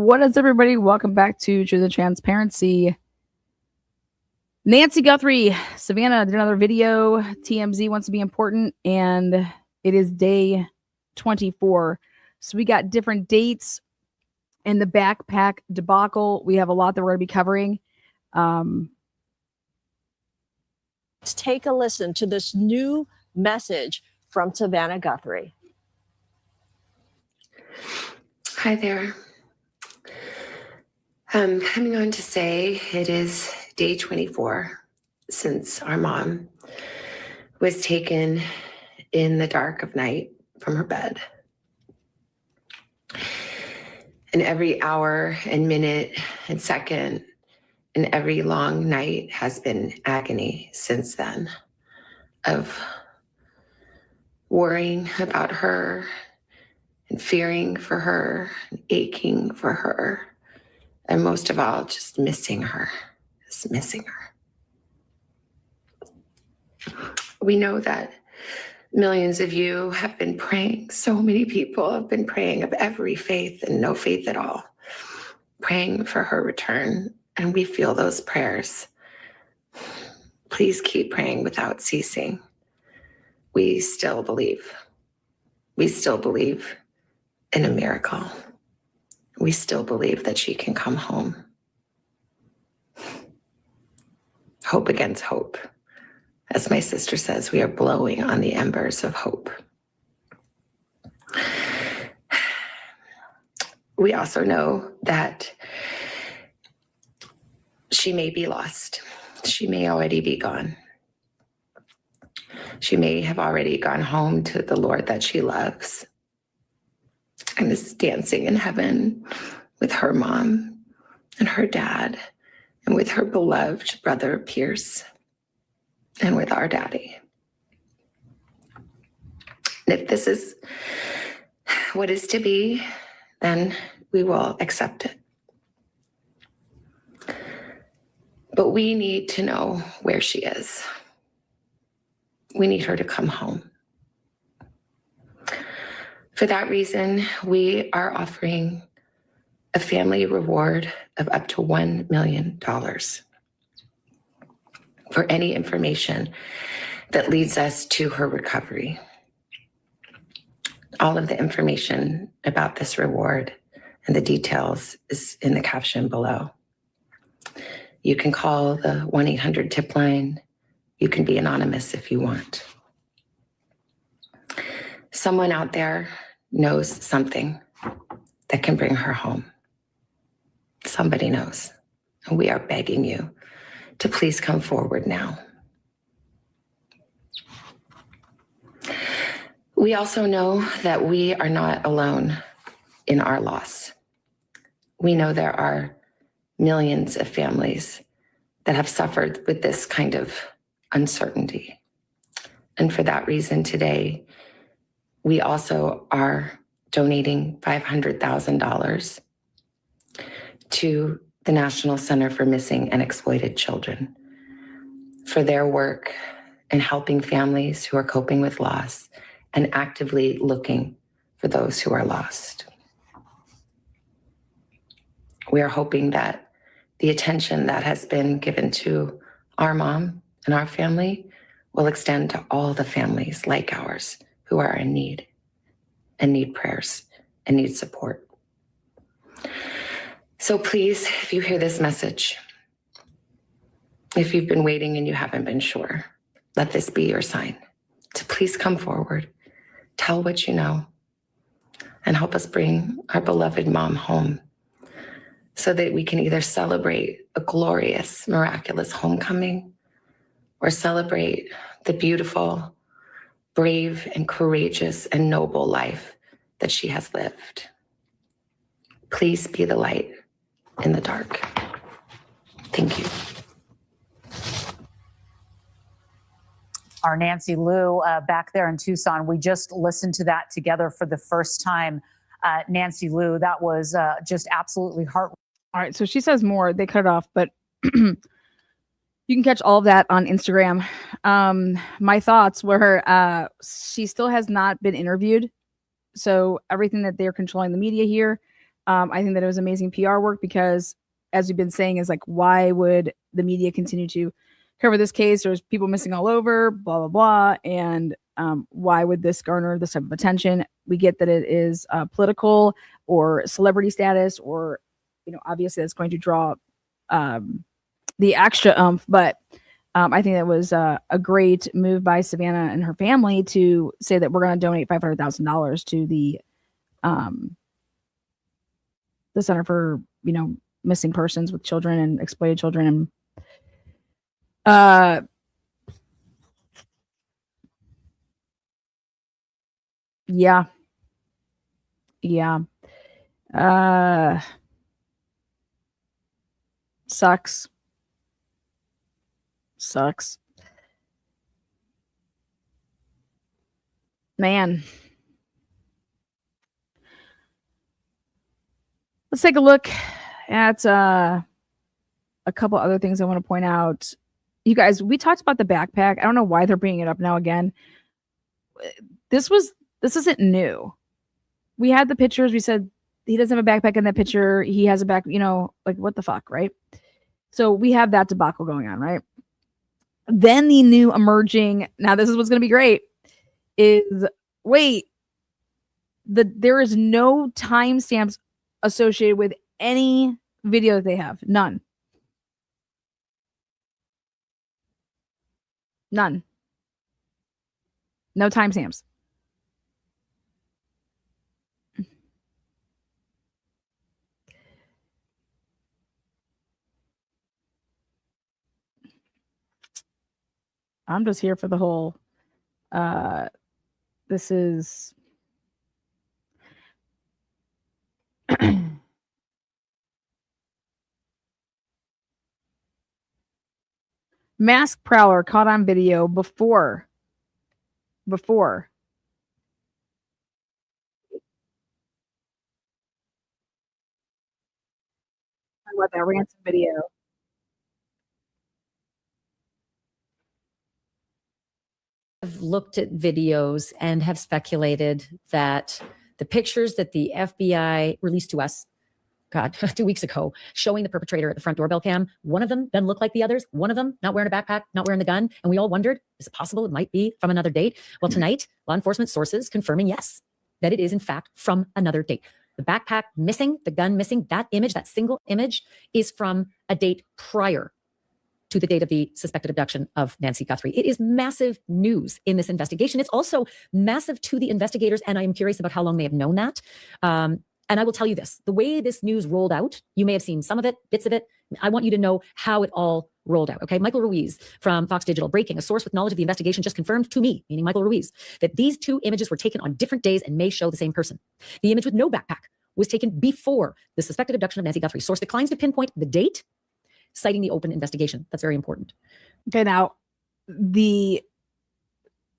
What is everybody? Welcome back to Truth and Transparency. Nancy Guthrie, Savannah did another video. TMZ wants to be important, and it is day 24. So we got different dates in the backpack debacle. We have a lot that we're going to be covering. Let's take a listen to this new message from Savannah Guthrie. Hi there. I'm coming on to say it is day 24 since our mom was taken in the dark of night from her bed. And every hour and minute and second and every long night has been agony since then of worrying about her and fearing for her and aching for her. And most of all, just missing her, just missing her. We know that millions of you have been praying. So many people have been praying of every faith and no faith at all, praying for her return. And we feel those prayers. Please keep praying without ceasing. We still believe. We still believe in a miracle. We still believe that she can come home. Hope against hope. As my sister says, we are blowing on the embers of hope. We also know that she may be lost. She may already be gone. She may have already gone home to the Lord that she loves and is dancing in heaven with her mom and her dad and with her beloved brother Pierce and with our daddy. And if this is what is to be, then we will accept it. But we need to know where she is. We need her to come home. For that reason, we are offering a family reward of up to $1 million for any information that leads us to her recovery. All of the information about this reward and the details is in the caption below. You can call the 1-800-TIP line. You can be anonymous if you want. Someone out there knows something that can bring her home. Somebody knows. And we are begging you to please come forward now. We also know that we are not alone in our loss. We know there are millions of families that have suffered with this kind of uncertainty. And for that reason today, we also are donating $500,000 to the National Center for Missing and Exploited Children for their work in helping families who are coping with loss and actively looking for those who are lost. We are hoping that the attention that has been given to our mom and our family will extend to all the families like ours who are in need and need prayers and need support. So please, if you hear this message, if you've been waiting and you haven't been sure, let this be your sign to please come forward, tell what you know, and help us bring our beloved mom home so that we can either celebrate a glorious, miraculous homecoming or celebrate the beautiful, brave, and courageous and noble life that she has lived. Please be the light in the dark. Thank you. Our Nancy Lou back there in Tucson. We just listened to that together for the first time. Nancy Lou, that was just absolutely heart. All right, so she says more. They cut it off, but you can catch all of that on Instagram. My thoughts were she still has not been interviewed. So everything that they're controlling the media here, I think that it was amazing PR work because, as we've been saying, is like, why would the media continue to cover this case? There's people missing all over, blah, blah, blah. And why would this garner this type of attention? We get that it is political or celebrity status, or, obviously it's going to draw the extra oomph. But I think that was a great move by Savannah and her family to say that we're going to donate $500,000 to the Center for, missing persons with children and exploited children. And yeah. Sucks. Man. Let's take a look at a couple other things I want to point out. You guys, we talked about the backpack. I don't know why they're bringing it up now again. This isn't new. We had the pictures. We said he doesn't have a backpack in that picture. He has a back, like what the fuck, right? So we have that debacle going on, right? Then the new emerging, now this is what's going to be great, is there is no timestamps associated with any video that they have. None. No timestamps. I'm just here for the whole this is masked prowler caught on video before what that Ransom video. I've looked at videos and have speculated that the pictures that the FBI released to us, 2 weeks ago, showing the perpetrator at the front doorbell cam, one of them doesn't look like the others. One of them not wearing a backpack, not wearing the gun. And we all wondered, is it possible it might be from another date? Well, tonight, law enforcement sources confirming, yes, that it is in fact from another date. The backpack missing, the gun missing, that image, that single image is from a date prior to the date of the suspected abduction of Nancy Guthrie. It is massive news in this investigation. It's also massive to the investigators, and I am curious about how long they have known that. And I will tell you this, the way this news rolled out, you may have seen some of it, bits of it. I want you to know how it all rolled out, okay? Michael Ruiz from Fox Digital, breaking, a source with knowledge of the investigation just confirmed to me, meaning Michael Ruiz, that these two images were taken on different days and may show the same person. The image with no backpack was taken before the suspected abduction of Nancy Guthrie. Source declines to pinpoint the date, citing the open investigation. That's very important. Okay, now the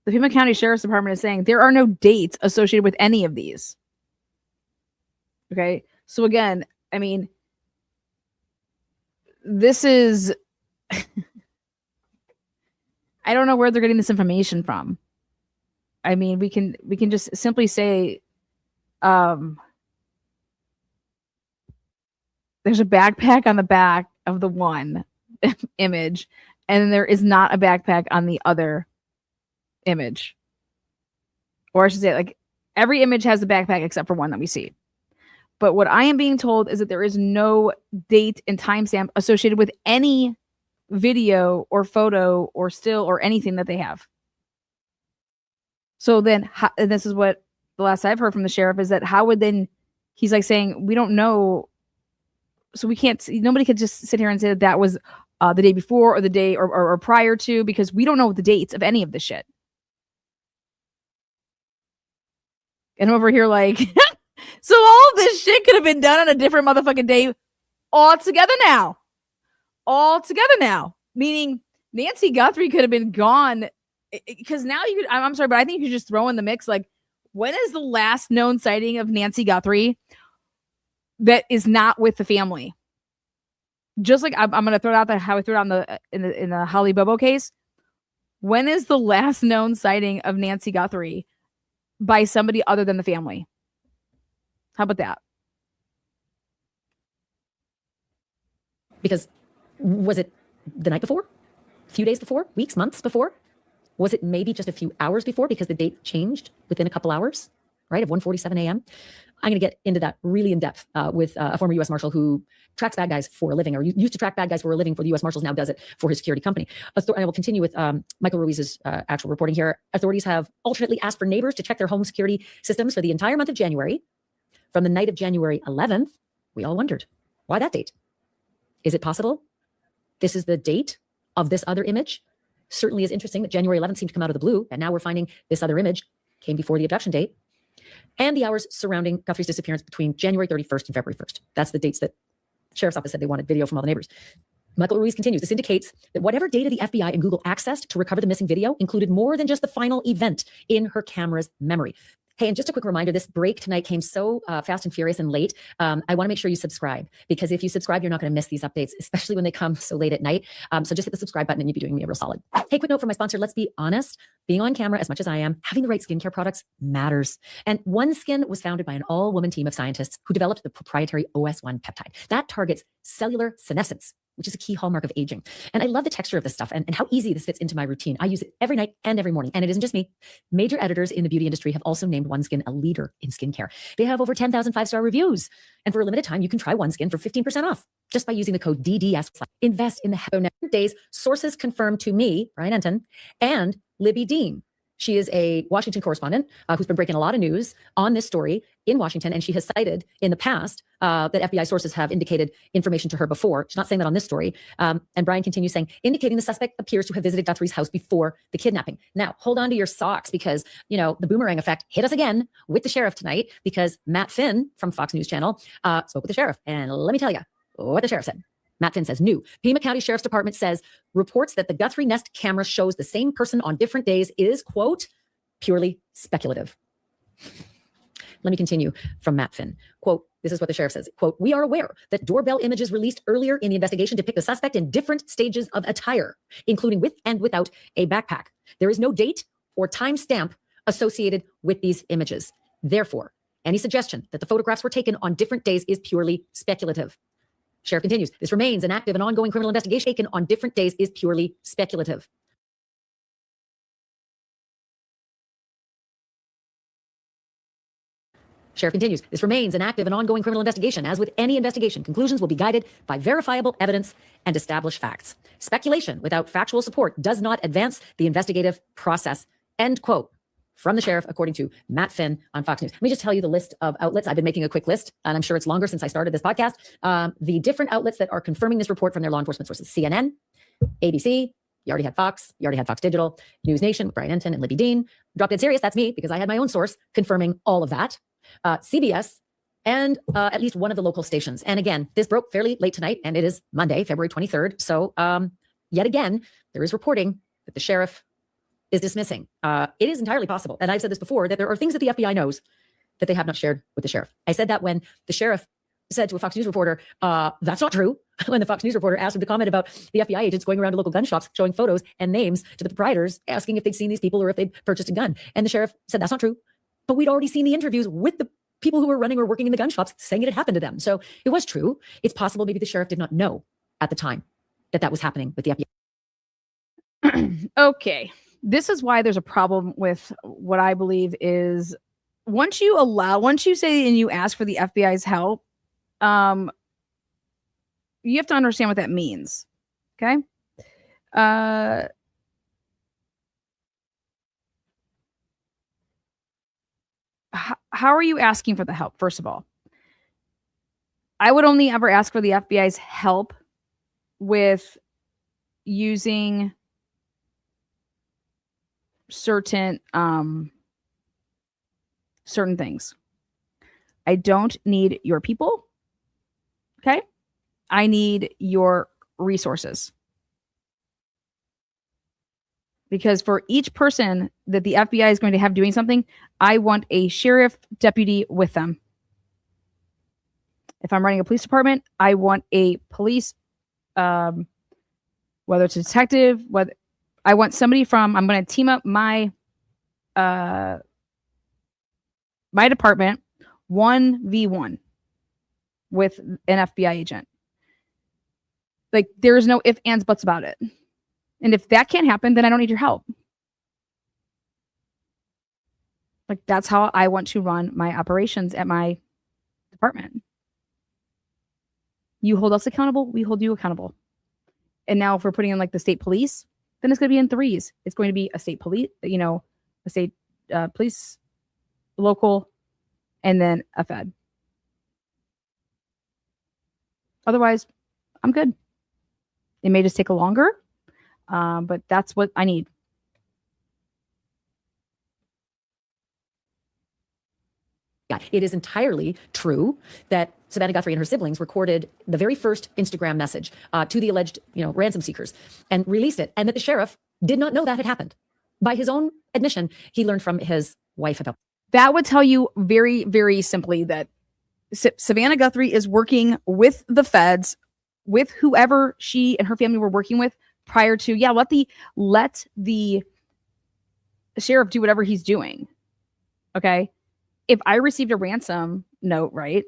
Pima County Sheriff's Department is saying there are no dates associated with any of these. Okay, so again, I mean, this is I don't know where they're getting this information from. I mean, we can just simply say there's a backpack on the back of the one image, and there is not a backpack on the other image. Or I should say, like, every image has a backpack except for one that we see. But what I am being told is that there is no date and timestamp associated with any video or photo or still or anything that they have. So then, and this is what the last I've heard from the sheriff is that how would then, he's like saying, we don't know. So we can't, nobody could just sit here and say that that was the day before or the day or prior to, because we don't know the dates of any of this shit. And over here like, so all of this shit could have been done on a different motherfucking day all together now. Meaning Nancy Guthrie could have been gone, because now you could, I'm sorry, but I think you could just throw in the mix, like, when is the last known sighting of Nancy Guthrie that is not with the family? Just like I'm going to throw it out there how I threw it on in the Holly Bobo case. When is the last known sighting of Nancy Guthrie by somebody other than the family? How about that? Because was it the night before? A few days before? Weeks, months before? Was it maybe just a few hours before because the date changed within a couple hours, right, of 1:47 a.m.? I'm going to get into that really in depth with a former U.S. Marshal who tracks bad guys for a living, or used to track bad guys for a living for the U.S. Marshals, now does it for his security company. And I will continue with Michael Ruiz's actual reporting here. Authorities have alternately asked for neighbors to check their home security systems for the entire month of January. From the night of January 11th, we all wondered, why that date? Is it possible this is the date of this other image? Certainly is interesting that January 11th seemed to come out of the blue, and now we're finding this other image came before the abduction date. And the hours surrounding Guthrie's disappearance between January 31st and February 1st. That's the dates that Sheriff's Office said they wanted video from all the neighbors. Michael Ruiz continues, this indicates that whatever data the FBI and Google accessed to recover the missing video included more than just the final event in her camera's memory. Hey, and just a quick reminder, this break tonight came so fast and furious and late. I want to make sure you subscribe, because if you subscribe, you're not going to miss these updates, especially when they come so late at night. So just hit the subscribe button and you'll be doing me a real solid. Hey, quick note from my sponsor. Let's be honest. Being on camera as much as I am, having the right skincare products matters. And OneSkin was founded by an all-woman team of scientists who developed the proprietary OS1 peptide that targets cellular senescence, which is a key hallmark of aging. And I love the texture of this stuff and how easy this fits into my routine. I use it every night and every morning. And it isn't just me. Major editors in the beauty industry have also named OneSkin a leader in skincare. They have over 10,000 five-star reviews. And for a limited time, you can try OneSkin for 15% off just by using the code DDS. Invest in the days. Sources confirmed to me, Brian Enton, and Libby Dean. She is a Washington correspondent who's been breaking a lot of news on this story in Washington, and she has cited in the past that FBI sources have indicated information to her before. She's not saying that on this story. And Brian continues saying, indicating the suspect appears to have visited Guthrie's house before the kidnapping. Now, hold on to your socks, because, you know, the boomerang effect hit us again with the sheriff tonight, because Matt Finn from Fox News Channel spoke with the sheriff. And let me tell you what the sheriff said. Matt Finn says, new. Pima County Sheriff's Department says reports that the Guthrie Nest camera shows the same person on different days is, quote, purely speculative. Let me continue from Matt Finn. Quote, this is what the sheriff says. Quote, we are aware that doorbell images released earlier in the investigation depict the suspect in different stages of attire, including with and without a backpack. There is no date or time stamp associated with these images. Therefore, any suggestion that the photographs were taken on different days is purely speculative. Sheriff continues, this remains an active and ongoing criminal investigation taken on different days is purely speculative. Sheriff continues, this remains an active and ongoing criminal investigation. As with any investigation, conclusions will be guided by verifiable evidence and established facts. Speculation without factual support does not advance the investigative process. End quote. From the sheriff, according to Matt Finn on Fox News. Let me just tell you the list of outlets. I've been making a quick list, and I'm sure it's longer since I started this podcast. The different outlets that are confirming this report from their law enforcement sources: CNN, ABC, you already had Fox, you already had Fox Digital, News Nation with Brian Enton and Libby Dean. Drop Dead Serious, that's me, because I had my own source confirming all of that. CBS, and at least one of the local stations. And again, this broke fairly late tonight, and it is Monday, February 23rd. So yet again, there is reporting that the sheriff is dismissing. It is entirely possible, and I've said this before, that there are things that the FBI knows that they have not shared with the sheriff. I said that when the sheriff said to a Fox News reporter, that's not true. When the Fox News reporter asked him to comment about the FBI agents going around to local gun shops, showing photos and names to the proprietors, asking if they'd seen these people or if they'd purchased a gun. And the sheriff said, that's not true. But we'd already seen the interviews with the people who were running or working in the gun shops saying it had happened to them. So it was true. It's possible maybe the sheriff did not know at the time that that was happening with the FBI. Okay. This is why there's a problem with what I believe is once you say and you ask for the FBI's help, you have to understand what that means. Okay. How are you asking for the help? First of all, I would only ever ask for the FBI's help with using certain things. I don't need your people. Okay. I need your resources. Because for each person that the FBI is going to have doing something, I want a sheriff deputy with them. If I'm running a police department, I want a police, whether it's a detective, whether I want somebody from, I'm going to team up my department 1v1 with an FBI agent. Like, there is no ifs, ands, buts about it. And if that can't happen, then I don't need your help. Like, that's how I want to run my operations at my department. You hold us accountable, we hold you accountable. And now if we're putting in like the state police, then it's going to be in threes. It's going to be a state police, a state police, local, and then a fed. Otherwise, I'm good. It may just take a longer, but that's what I need. Yeah, it is entirely true that Savannah Guthrie and her siblings recorded the very first Instagram message to the alleged, ransom seekers and released it, and that the sheriff did not know that had happened. By his own admission, he learned from his wife about that. Would tell you very, very simply that Savannah Guthrie is working with the feds, with whoever she and her family were working with prior to, let the sheriff do whatever he's doing. Okay. If I received a ransom note, right,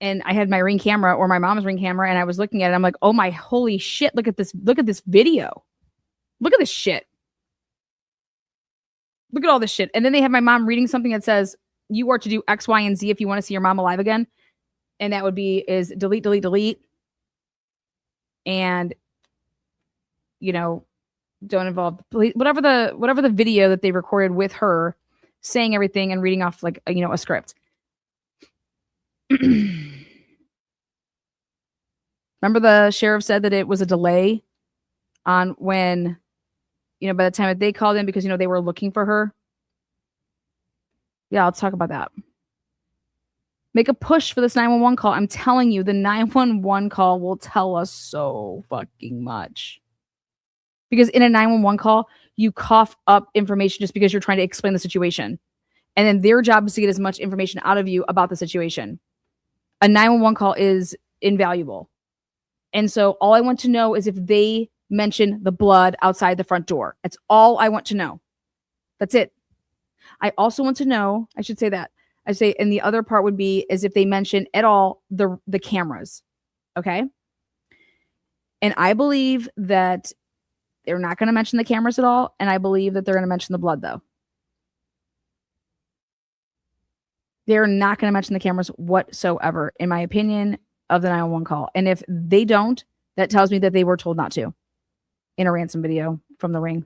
and I had my Ring camera or my mom's Ring camera and I was looking at it, I'm like, oh my holy shit, look at this video. Look at this shit. Look at all this shit. And then they have my mom reading something that says, you are to do X, Y, and Z if you want to see your mom alive again. And that would be is delete, delete, delete. And, don't involve the police, whatever the video that they recorded with her saying everything and reading off like, a script. Remember the sheriff said that it was a delay on when, by the time that they called in because, they were looking for her. Yeah, let's talk about that. Make a push for this 911 call. I'm telling you, the 911 call will tell us so fucking much. Because in a 911 call, you cough up information just because you're trying to explain the situation. And then their job is to get as much information out of you about the situation. A 911 call is invaluable. And so all I want to know is if they mention the blood outside the front door. That's all I want to know. That's it. I also want to know, I should say that. I say, and the other part would be is if they mention at all the cameras. Okay. And I believe that they're not going to mention the cameras at all. And I believe that they're going to mention the blood, though. They're not going to mention the cameras whatsoever, in my opinion, of the 911 call. And if they don't, that tells me that they were told not to in a ransom video from the Ring.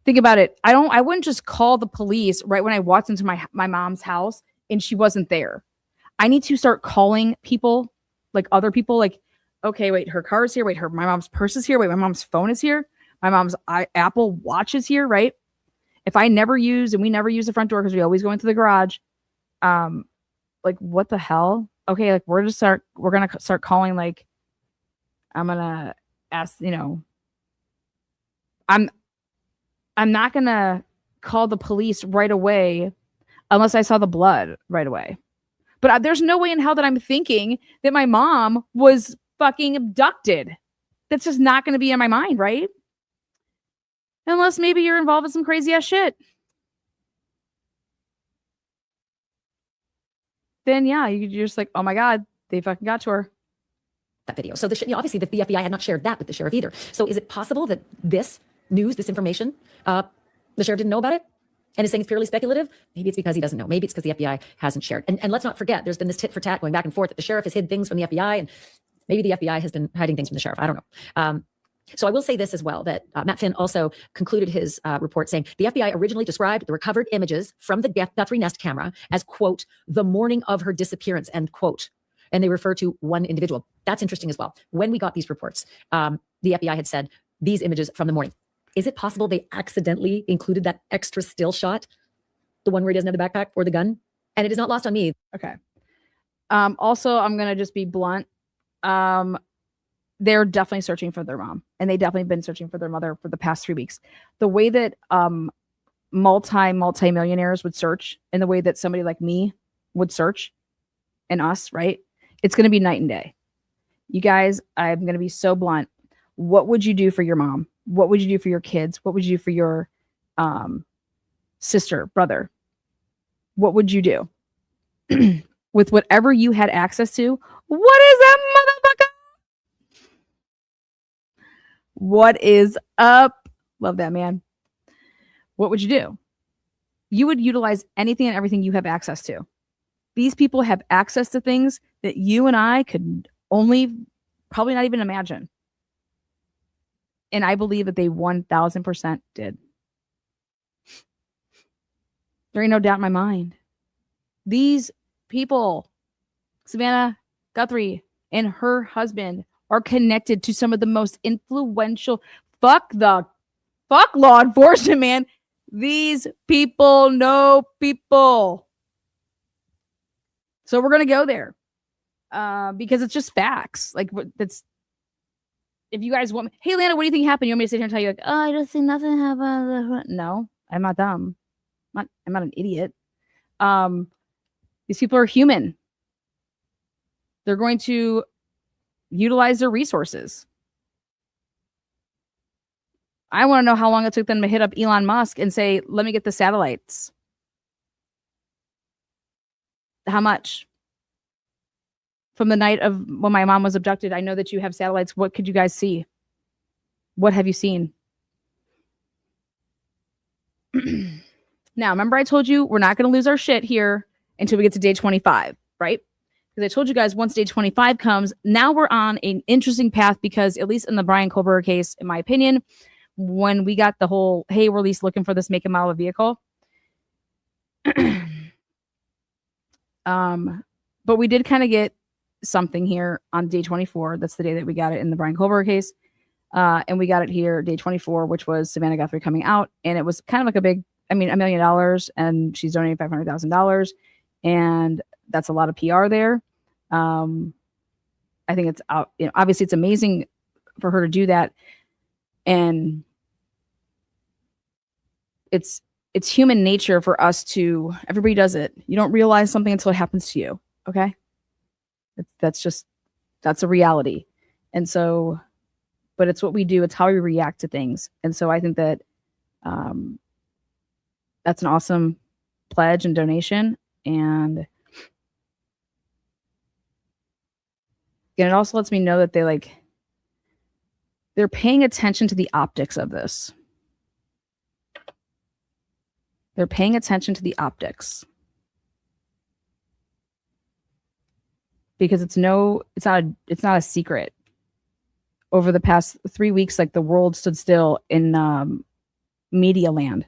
Think about it. I wouldn't just call the police right when I walked into my mom's house and she wasn't there. I need to start calling people, like other people, like, okay, wait, her car is here. Wait, my mom's purse is here. Wait, my mom's phone is here. My mom's Apple Watch is here, right? If I never use, and we never use the front door because we always go into the garage, like, what the hell? Okay, like, we're going to start calling, like, I'm going to ask, I'm not going to call the police right away unless I saw the blood right away. But there's no way in hell that I'm thinking that my mom was fucking abducted. That's just not going to be in my mind, right? Unless maybe you're involved in some crazy ass shit. Then yeah, you're just like, oh my God, they fucking got to her. that video. So obviously the FBI had not shared that with the sheriff either. So is it possible that this news, this information, the sheriff didn't know about it and is saying it's purely speculative? Maybe it's because he doesn't know. Maybe it's because the FBI hasn't shared. And let's not forget, there's been this tit for tat going back and forth that the sheriff has hid things from the FBI, and maybe the FBI has been hiding things from the sheriff. I don't know. So I will say this as well, that Matt Finn also concluded his report saying the FBI originally described the recovered images from the Guthrie Nest camera as, quote, the morning of her disappearance, end quote. And they refer to one individual. That's interesting as well. When we got these reports, the FBI had said these images from the morning. Is it possible they accidentally included that extra still shot? The one where he doesn't have the backpack or the gun? And it is not lost on me. Okay. Also, I'm going to just be blunt. They're definitely searching for their mom, and they definitely been searching for their mother for the past 3 weeks. The way that multi-millionaires would search, and the way that somebody like me would search, and us, right? It's going to be night and day. You guys, I'm going to be so blunt. What would you do for your mom? What would you do for your kids? What would you do for your sister, brother? What would you do? With whatever you had access to, what is that motherfucker What is up? Love that, man. What would you do? You would utilize anything and everything you have access to. These people have access to things that you and I could only probably not even imagine. And I believe that they 1000% did. There ain't no doubt in my mind. These people, Savannah Guthrie and her husband, are connected to some of the most influential fuck law enforcement, man. These people know people. So we're going to go there because it's just facts. Like, that's, if you guys want me, hey, Lana, what do you think happened? You want me to sit here and tell you, like, oh, I just think nothing happened? No, I'm not dumb. I'm not an idiot. These people are human. They're going to utilize their resources. I want to know how long it took them to hit up Elon Musk and say, let me get the satellites. How much? From the night of when my mom was abducted, I know that you have satellites. What could you guys see? What have you seen? Now, remember I told you we're not going to lose our shit here until we get to day 25, right? Because I told you guys once day 25 comes, now we're on an interesting path because at least in the Brian Kohlberg case, in my opinion, when we got the whole, hey, we're at least looking for this make and model of vehicle. But we did kind of get something here on day 24. That's the day that we got it in the Brian Kohlberg case. And we got it here day 24, which was Savannah Guthrie coming out. And it was kind of like $1 million, and she's donating $500,000. And that's a lot of PR there. I think it's out, obviously it's amazing for her to do that. And it's human nature for us to, everybody does it. You don't realize something until it happens to you. Okay. That's a reality. And so, but it's what we do. It's how we react to things. And so I think that, that's an awesome pledge and donation. And again, it also lets me know that they're paying attention to the optics of this. They're paying attention to the optics. Because it's not a secret. Over the past 3 weeks, like, the world stood still in media land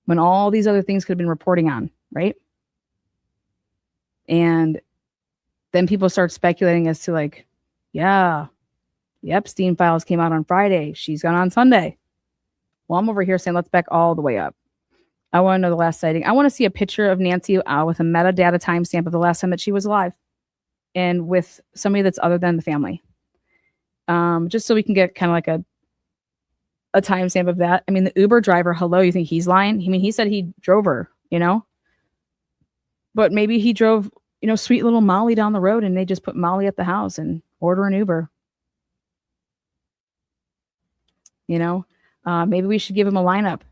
when all these other things could have been reporting on, right? And then people start speculating as to, like, yeah, the Epstein files came out on Friday. She's gone on Sunday. Well, I'm over here saying, let's back all the way up. I want to know the last sighting. I want to see a picture of Nancy with a metadata timestamp of the last time that she was alive and with somebody that's other than the family. Just so we can get kind of like a timestamp of that. I mean, the Uber driver, hello, you think he's lying? I mean, he said he drove her, but maybe he drove, sweet little Molly down the road and they just put Molly at the house and order an Uber. Maybe we should give him a lineup.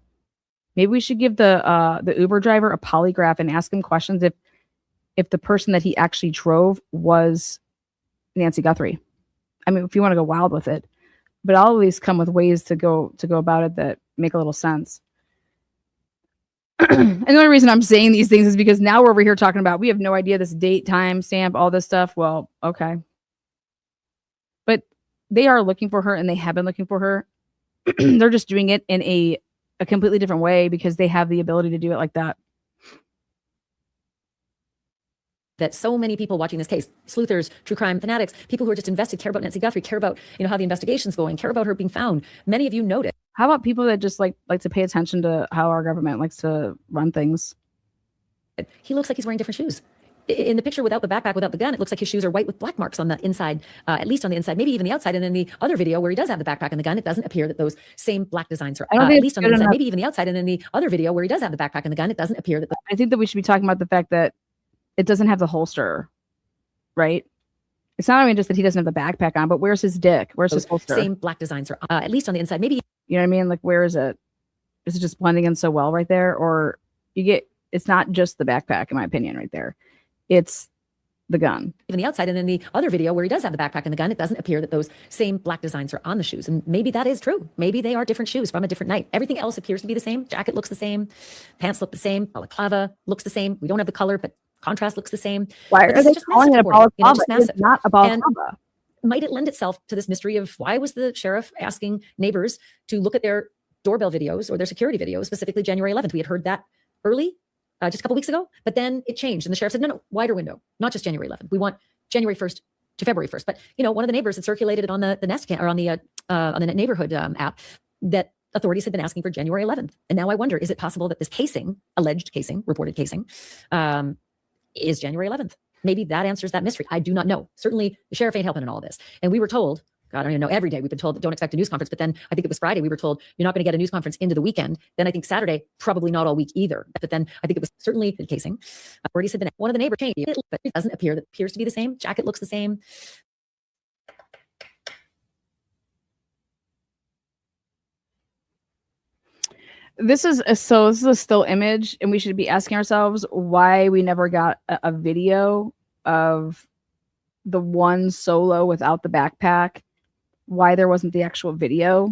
Maybe we should give the Uber driver a polygraph and ask him questions if the person that he actually drove was Nancy Guthrie. I mean, if you want to go wild with it, but I'll always come with ways to go about it that make a little sense. And the only reason I'm saying these things is because now we're over here talking about, we have no idea this date, time, stamp, all this stuff. Well, okay. But they are looking for her and they have been looking for her. They're just doing it in a completely different way because they have the ability to do it like that. That so many people watching this case, sleuthers, true crime fanatics, people who are just invested, care about Nancy Guthrie, care about, how the investigation's going, care about her being found. Many of you noted. How about people that just like to pay attention to how our government likes to run things? He looks like he's wearing different shoes. In the picture without the backpack, without the gun, it looks like his shoes are white with black marks on the inside, at least on the inside, maybe even the outside. And in the other video where he does have the backpack and the gun, it doesn't appear that those same black designs are at least on the inside, maybe even the outside. And in the other video where he does have the backpack and the gun, it doesn't appear that. I think that we should be talking about the fact that it doesn't have the holster, right? It's not even just that he doesn't have the backpack on, but where's his dick? Where's his holster? Same black designs are at least on the inside, maybe. You know what I mean? Like, where is it? Is it just blending in so well right there? Or it's not just the backpack, in my opinion, right there. It's the gun. Even the outside. And then the other video where he does have the backpack and the gun, it doesn't appear that those same black designs are on the shoes. And maybe that is true. Maybe they are different shoes from a different night. Everything else appears to be the same. Jacket looks the same. Pants look the same. Balaclava looks the same. We don't have the color, but contrast looks the same. Why But are this they is just calling it a massive reporting, balaclava? just massive. It's not a balaclava. Might it lend itself to this mystery of why was the sheriff asking neighbors to look at their doorbell videos or their security videos, specifically January 11th? We had heard that early, just a couple weeks ago, but then it changed. And the sheriff said, no, wider window, not just January 11th. We want January 1st to February 1st. But, one of the neighbors had circulated it on the Nest or on the neighborhood app that authorities had been asking for January 11th. And now I wonder, is it possible that this casing, alleged casing, reported casing, is January 11th? Maybe that answers that mystery. I do not know. Certainly the sheriff ain't helping in all of this. And we were told, God, I don't even know, every day we've been told that don't expect a news conference. But then I think it was Friday, we were told you're not going to get a news conference into the weekend. Then I think Saturday, probably not all week either. But then I think it was certainly the casing. Already said one of the neighbors changed it, but it doesn't appear. That appears to be the same. Jacket looks the same. This is a still image, and we should be asking ourselves why we never got a video of the one solo without the backpack. Why there wasn't the actual video?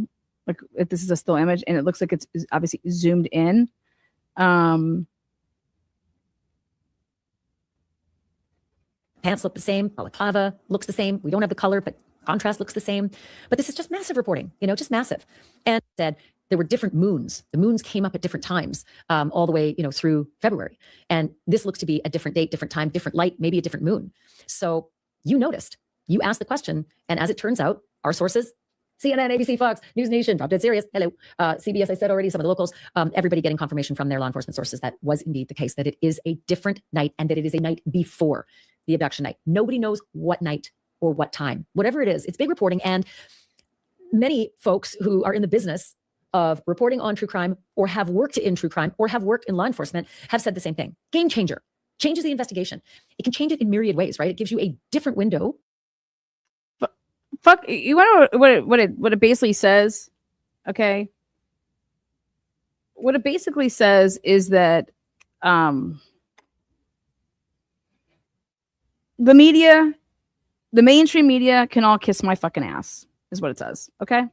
Like, if this is a still image, and it looks like it's obviously zoomed in. Pants look the same. Balaclava looks the same. We don't have the color, but contrast looks the same. But this is just massive reporting, just massive. And said there were different moons. The moons came up at different times, all the way, through February. And this looks to be a different date, different time, different light, maybe a different moon. So you noticed, you asked the question. And as it turns out, our sources, CNN, ABC, Fox, News Nation, Drop Dead Serious, hello, CBS, I said already, some of the locals, everybody getting confirmation from their law enforcement sources that was indeed the case, that it is a different night and that it is a night before the abduction night. Nobody knows what night or what time. Whatever it is, it's big reporting. And many folks who are in the business of reporting on true crime or have worked in true crime or have worked in law enforcement have said the same thing. Game changer. Changes the investigation. It can change it in myriad ways, right? It gives you a different window. Fuck, you want to know what it basically says? Okay. What it basically says is that the media, the mainstream media, can all kiss my fucking ass, is what it says. Okay.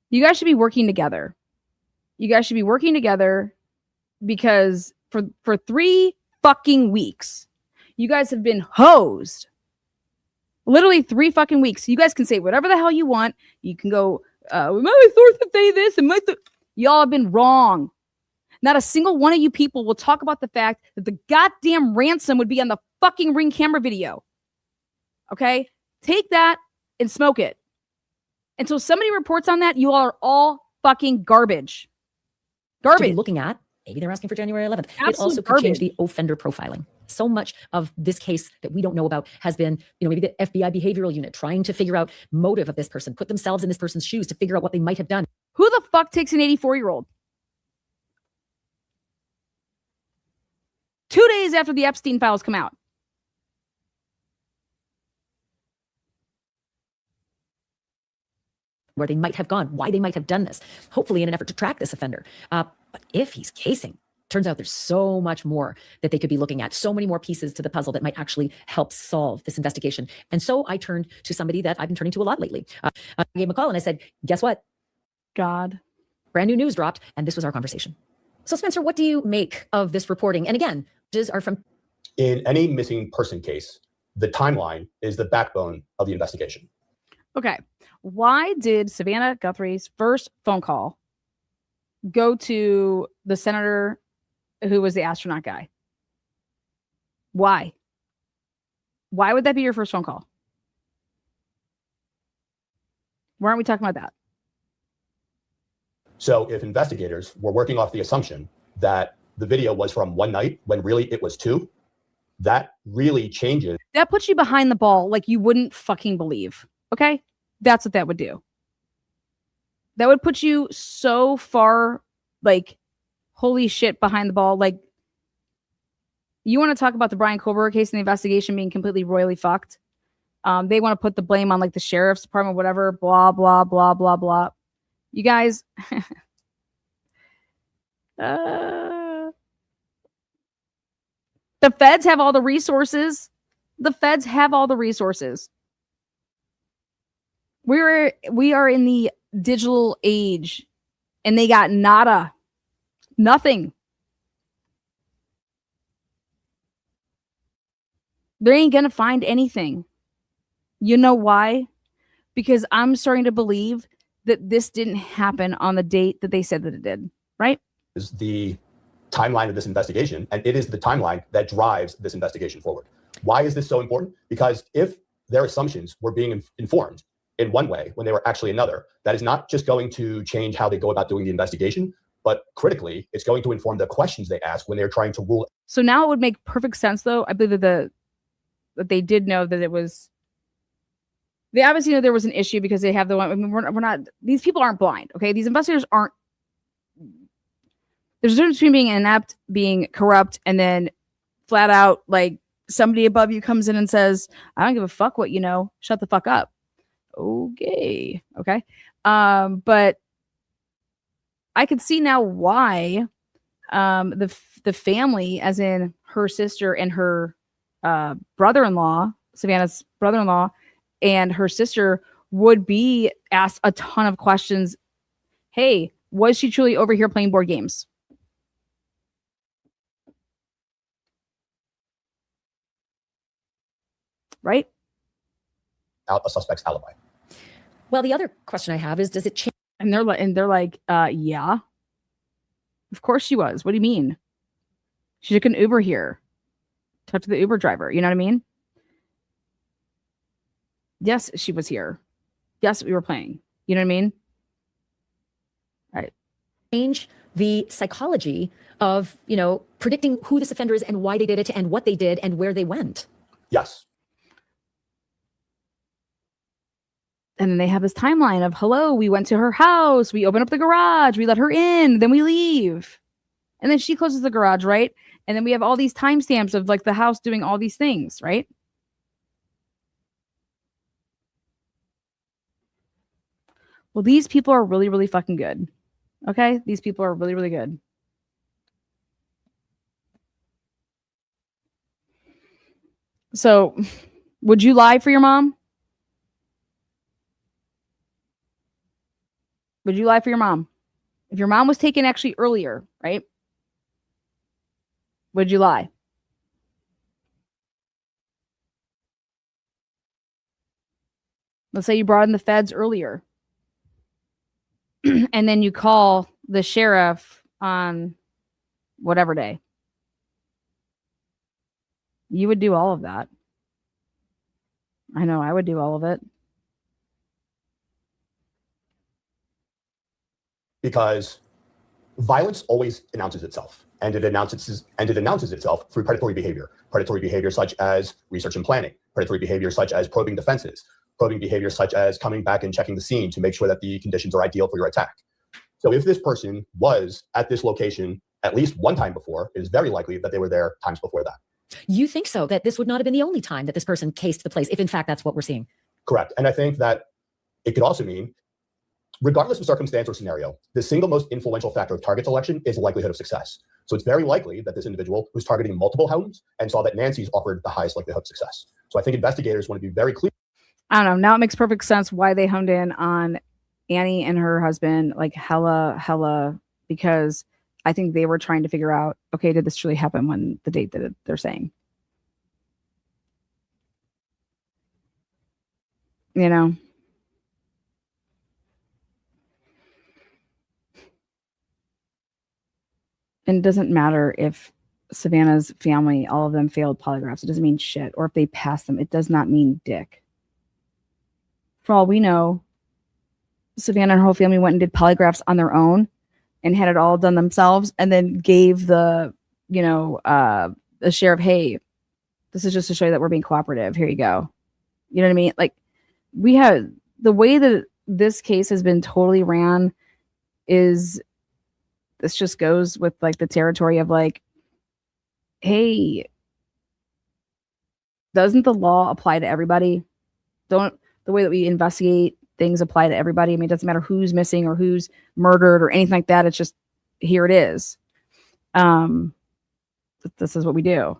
You guys should be working together. You guys should be working together because for 3 fucking weeks, you guys have been hosed. Literally 3 fucking weeks. You guys can say whatever the hell you want. You can go, my sources say this, and y'all have been wrong. Not a single one of you people will talk about the fact that the goddamn ransom would be on the fucking Ring camera video. Okay? Take that and smoke it. Until somebody reports on that, you all are all fucking garbage. To be looking at, maybe they're asking for January 11th. Absolute it also could change the offender profiling. So much of this case that we don't know about has been, maybe the FBI behavioral unit trying to figure out motive of this person, put themselves in this person's shoes to figure out what they might have done. Who the fuck takes an 84-year-old? 2 days after the Epstein files come out. Where they might have gone, why they might have done this, hopefully in an effort to track this offender. But if he's casing, turns out there's so much more that they could be looking at, so many more pieces to the puzzle that might actually help solve this investigation. And so I turned to somebody that I've been turning to a lot lately. I gave him a call and I said, guess what? God. Brand new news dropped, and this was our conversation. So Spencer, what do you make of this reporting? And again, are from... In any missing person case, the timeline is the backbone of the investigation. Okay. Why did Savannah Guthrie's first phone call go to the senator who was the astronaut guy? Why? Why would that be your first phone call? Why aren't we talking about that? So if investigators were working off the assumption that the video was from one night when really it was 2, that really changes. That puts you behind the ball like you wouldn't fucking believe. Okay? That's what that would do. That would put you so far, like, holy shit, behind the ball. Like, you want to talk about the Brian Kober case and the investigation being completely royally fucked. They want to put the blame on, like, the sheriff's department, whatever, blah, blah, blah, blah, blah. You guys, that's The feds have all the resources. The feds have all the resources. We are in the digital age, and they got nada. Nothing. They ain't gonna find anything. You know why? Because I'm starting to believe that this didn't happen on the date that they said that it did, right? Is the timeline of this investigation, and it is the timeline that drives this investigation forward. Why is this so important? Because if their assumptions were being informed in one way when they were actually another, that is not just going to change how they go about doing the investigation, but critically, it's going to inform the questions they ask when they're trying to rule. So now it would make perfect sense, though. I believe that they did know that it was. They obviously know there was an issue because they have the one. I mean, we're not. These people aren't blind, okay? These investigators aren't. There's a difference between being inept, being corrupt, and then flat out like somebody above you comes in and says, "I don't give a fuck what you know. Shut the fuck up." Okay. But I could see now why the family, as in her sister and her brother-in-law, Savannah's brother-in-law, and her sister would be asked a ton of questions. Hey, was she truly over here playing board games? Right? Out a suspect's alibi. Well, the other question I have is, does it change? And they're like, yeah. Of course she was. What do you mean? She took an Uber here. Talk to the Uber driver. You know what I mean? Yes, she was here. Yes, we were playing. You know what I mean? Right. Change the psychology of, predicting who this offender is and why they did it and what they did and where they went. Yes. And then they have this timeline of, hello, we went to her house. We opened up the garage. We let her in. Then we leave. And then she closes the garage, right? And then we have all these timestamps of like the house doing all these things, right? Well, these people are really, really fucking good. Okay? These people are really, really good. So, would you lie for your mom? Would you lie for your mom? If your mom was taken actually earlier, right? Would you lie? Let's say you brought in the feds earlier. And then you call the sheriff on whatever day. You would do all of that. I know I would do all of it. Because violence always announces itself, and it announces itself through predatory behavior such as research and planning, predatory behavior such as probing defenses, probing behavior such as coming back and checking the scene to make sure that the conditions are ideal for your attack. So if this person was at this location at least one time before, it is very likely that they were there times before that. You think so, that this would not have been the only time that this person cased the place, if in fact that's what we're seeing? Correct. And I think that it could also mean, regardless of circumstance or scenario, the single most influential factor of target selection is the likelihood of success. So it's very likely that this individual was targeting multiple homes and saw that Nancy's offered the highest likelihood of success. So I think investigators want to be very clear. I don't know. Now it makes perfect sense why they honed in on Annie and her husband, like hella, because I think they were trying to figure out, okay, did this truly happen when the date that they're saying? You know? And it doesn't matter if Savannah's family, all of them failed polygraphs. It doesn't mean shit. Or if they passed them, it does not mean dick. For all we know, Savannah and her whole family went and did polygraphs on their own and had it all done themselves, and then gave the sheriff, hey, this is just to show you that we're being cooperative. Here you go. You know what I mean? Like, we have the way that this case has been totally ran is this just goes with like the territory of like, hey, doesn't the law apply to everybody? Don't the way that we investigate things apply to everybody? I mean, it doesn't matter who's missing or who's murdered or anything like that. It's just, here it is. This is what we do.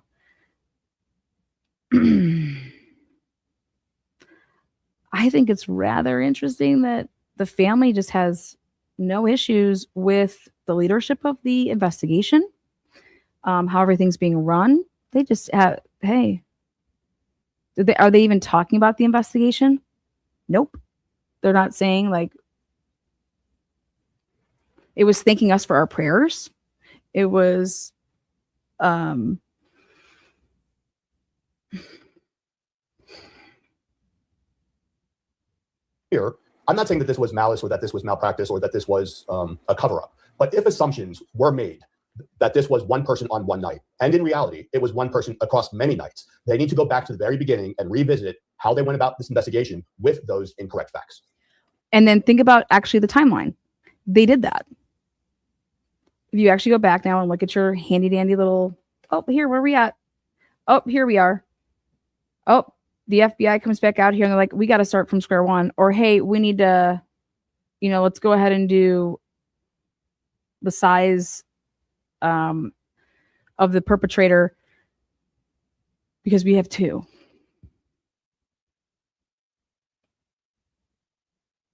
I think it's rather interesting that the family just has no issues with the leadership of the investigation, how everything's being run. They just have, hey, are they even talking about the investigation? Nope. They're not saying like it was thanking us for our prayers. It was here. I'm not saying that this was malice or that this was malpractice or that this was a cover-up. But if assumptions were made that this was one person on one night, and in reality, it was one person across many nights, they need to go back to the very beginning and revisit how they went about this investigation with those incorrect facts. And then think about actually the timeline. They did that. If you actually go back now and look at your handy dandy little, oh, here, where are we at? Oh, here we are. Oh, the FBI comes back out here and they're like, we got to start from square one. Or, hey, we need to, let's go ahead and do the size of the perpetrator because we have two.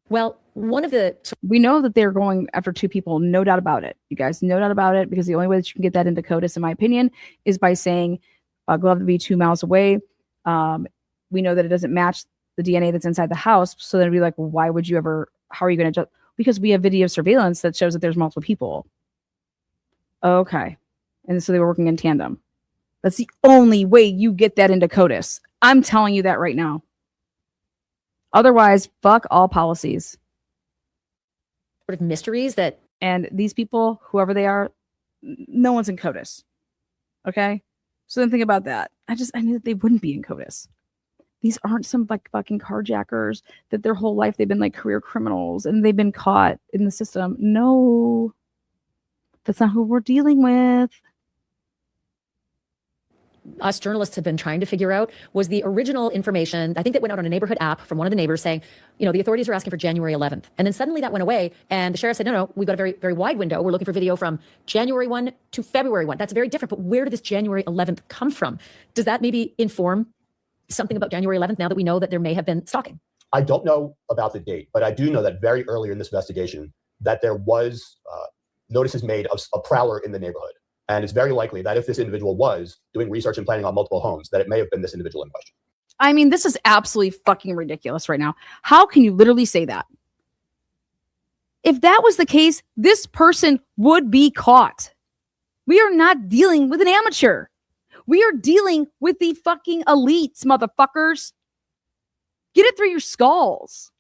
Well, we know that they're going after two people, no doubt about it. You guys, no doubt about it, because the only way that you can get that into CODIS, in my opinion, is by saying glove to be 2 miles away. We know that it doesn't match the DNA that's inside the house. So then it'd be like, well, why would you ever, how are you going to judge? Because we have video surveillance that shows that there's multiple people. Okay. And so they were working in tandem. That's the only way you get that into CODIS. I'm telling you that right now. Otherwise, fuck all policies. Sort of mysteries that. And these people, whoever they are, no one's in CODIS. Okay? So then think about that. I knew that they wouldn't be in CODIS. These aren't some like fucking carjackers that their whole life they've been like career criminals and they've been caught in the system. No. That's not who we're dealing with. Us journalists have been trying to figure out was the original information, I think that went out on a neighborhood app from one of the neighbors saying, the authorities are asking for January 11th. And then suddenly that went away. And the sheriff said, no, we've got a very, very wide window. We're looking for video from January 1 to February 1. That's very different. But where did this January 11th come from? Does that maybe inform something about January 11th now that we know that there may have been stalking? I don't know about the date, but I do know that very early in this investigation that there was notices made of a prowler in the neighborhood. And it's very likely that if this individual was doing research and planning on multiple homes, that it may have been this individual in question. I mean, this is absolutely fucking ridiculous right now. How can you literally say that? If that was the case, this person would be caught. We are not dealing with an amateur. We are dealing with the fucking elites, motherfuckers. Get it through your skulls.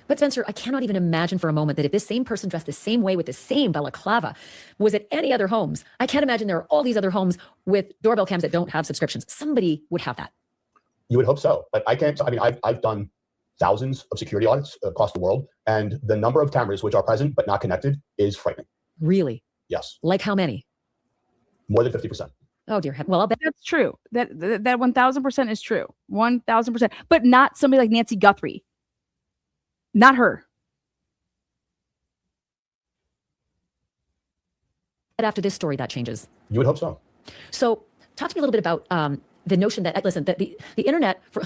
But Spencer, I cannot even imagine for a moment that if this same person dressed the same way with the same balaclava was at any other homes, I can't imagine there are all these other homes with doorbell cams that don't have subscriptions. Somebody would have that. You would hope so, but I can't. I mean, I've done thousands of security audits across the world, and the number of cameras which are present but not connected is frightening. Really? Yes. Like how many? More than 50%. Oh dear. Well, I'll bet that's true. That 1000% is true. 1000%, but not somebody like Nancy Guthrie. Not her. After this story, that changes. You would hope so. So talk to me a little bit about the notion that, listen, that the internet, for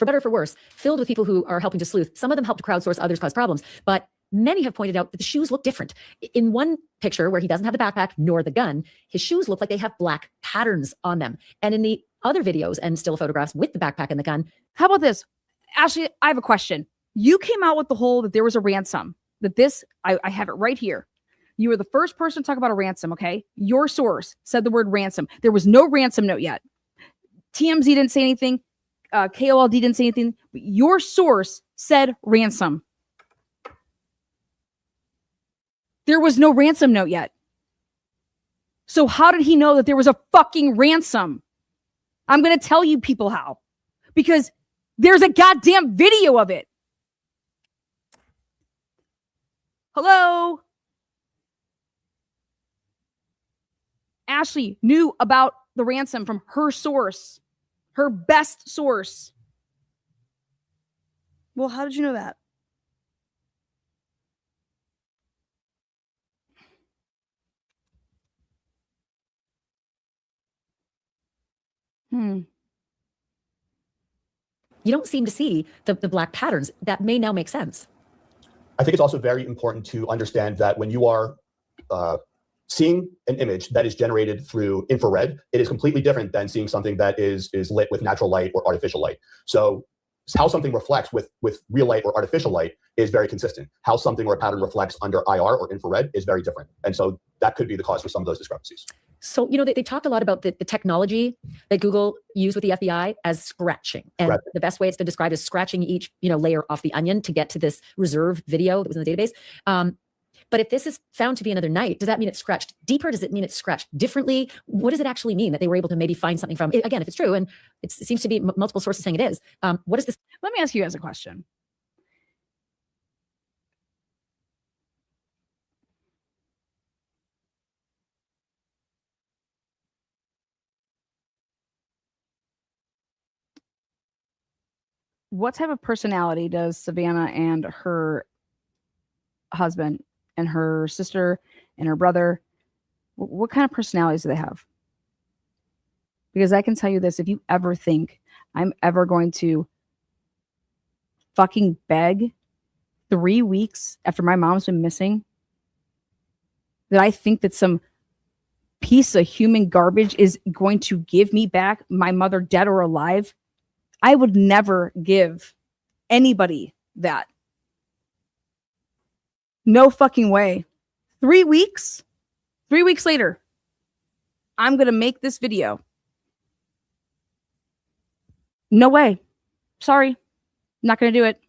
better or for worse, filled with people who are helping to sleuth. Some of them help to crowdsource, others cause problems. But many have pointed out that the shoes look different. In one picture where he doesn't have the backpack nor the gun, his shoes look like they have black patterns on them. And in the other videos and still photographs with the backpack and the gun. How about this? Ashley, I have a question. You came out with the whole that there was a ransom. That this, I have it right here. You were the first person to talk about a ransom, okay? Your source said the word ransom. There was no ransom note yet. TMZ didn't say anything. KOLD didn't say anything. But your source said ransom. There was no ransom note yet. So how did he know that there was a fucking ransom? I'm going to tell you people how. Because there's a goddamn video of it. Hello? Ashley knew about the ransom from her source. Her best source. Well, how did you know that? you don't seem to see the black patterns. That may now make sense. I think it's also very important to understand that when you are seeing an image that is generated through infrared, it is completely different than seeing something that is lit with natural light or artificial light. So how something reflects with real light or artificial light is very consistent. How something or a pattern reflects under IR or infrared is very different. And so that could be the cause for some of those discrepancies. So, you know, they talked a lot about the technology that Google used with the FBI as scratching. And the best way it's been described is scratching each, you know, layer off the onion to get to this reserved video that was in the database. But if this is found to be another night, does that mean it's scratched deeper? Does it mean it's scratched differently? What does it actually mean that they were able to maybe find something from? Again, if it's true, and it seems to be multiple sources saying it is, what is this? Let me ask you guys a question. What type of personality does Savannah and her husband and her sister and her brother, what kind of personalities do they have? Because I can tell you this, if you ever think I'm ever going to fucking beg 3 weeks after my mom's been missing, that I think that some piece of human garbage is going to give me back my mother, dead or alive, I would never give anybody that. No fucking way. 3 weeks? 3 weeks later, I'm going to make this video. No way. Sorry. Not going to do it.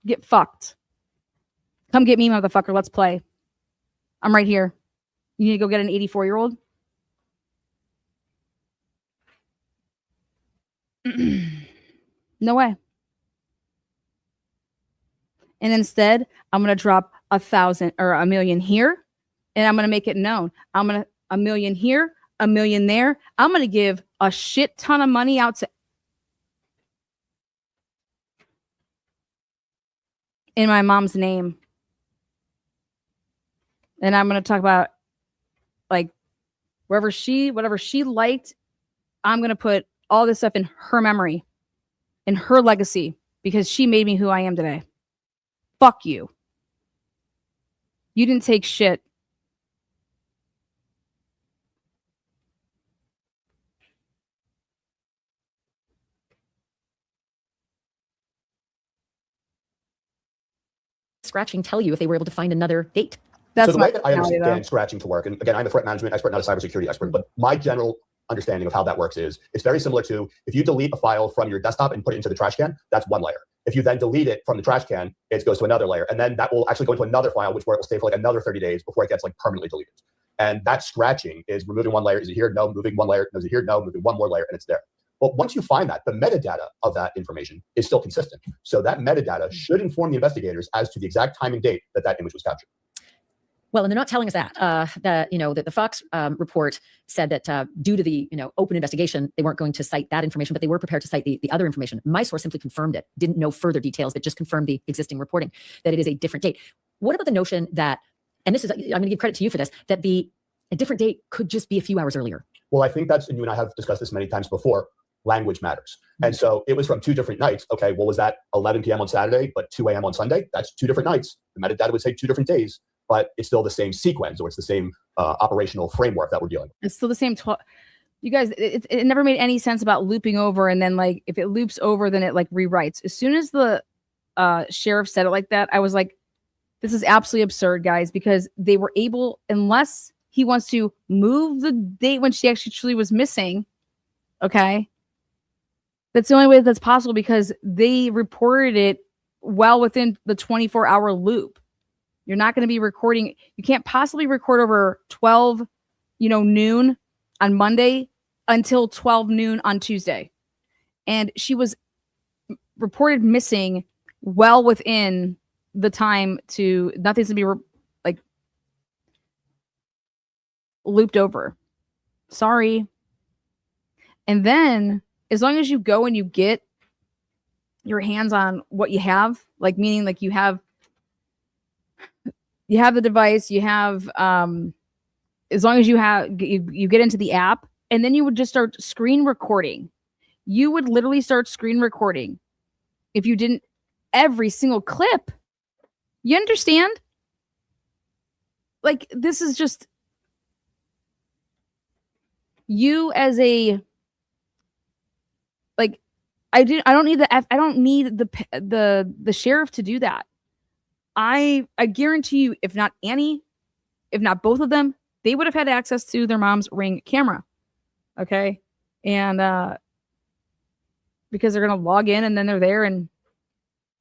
Get fucked. Come get me, motherfucker. Let's play. I'm right here. You need to go get an 84-year-old? No way. And instead, I'm going to drop 1,000 or 1 million here, and I'm going to make it known. I'm going to 1 million here, 1 million there. I'm going to give a shit ton of money out to in my mom's name. And I'm going to talk about like whatever she liked. I'm going to put all this stuff in her memory, in her legacy, because she made me who I am today. Fuck you. You didn't take shit. Scratching tell you if they were able to find another date? So the way that I understand scratching to work, and again, I'm a threat management expert, not a cybersecurity expert, but my general understanding of how that works is it's very similar to if you delete a file from your desktop and put it into the trash can, that's one layer. If you then delete it from the trash can, it goes to another layer. And then that will actually go into another file, where it will stay for like another 30 days before it gets like permanently deleted. And that scratching is removing one layer. Is it here? No. Moving one layer. Is it here? No. Moving one more layer, and it's there. But once you find that, the metadata of that information is still consistent. So that metadata should inform the investigators as to the exact time and date that that image was captured. Well, and they're not telling us that. The Fox report said that due to the open investigation, they weren't going to cite that information, but they were prepared to cite the other information. My source simply confirmed it, didn't know further details, but just confirmed the existing reporting that it is a different date. What about the notion that, and this is, I'm going to give credit to you for this, that a different date could just be a few hours earlier? Well, I think that's, and you and I have discussed this many times before, language matters. And so it was from 2 different nights. Okay, well, was that 11 p.m. on Saturday, but 2 a.m. on Sunday? That's 2 different nights. The metadata would say 2 different days, but it's still the same sequence, or it's the same operational framework that we're dealing with. It's still the same. You guys, it never made any sense about looping over, and then like if it loops over, then it like rewrites. As soon as the sheriff said it like that, I was like, this is absolutely absurd, guys, because they were able, unless he wants to move the date when she actually truly was missing, okay? That's the only way that's possible, because they reported it well within the 24-hour loop. You're not going to be recording. You can't possibly record over 12, noon on Monday until 12 noon on Tuesday. And she was reported missing well within the time to nothing's to be looped over. Sorry. And then as long as you go and you get your hands on what you have, like meaning like you have the device, you have as long as you get into the app, and then you would just start screen recording you would literally start screen recording if you didn't every single clip. You understand? Like, this is just you as a, like, I don't need the sheriff to do that. I guarantee you, if not Annie, if not both of them, they would have had access to their mom's Ring camera. Okay? And because they're going to log in and then they're there, and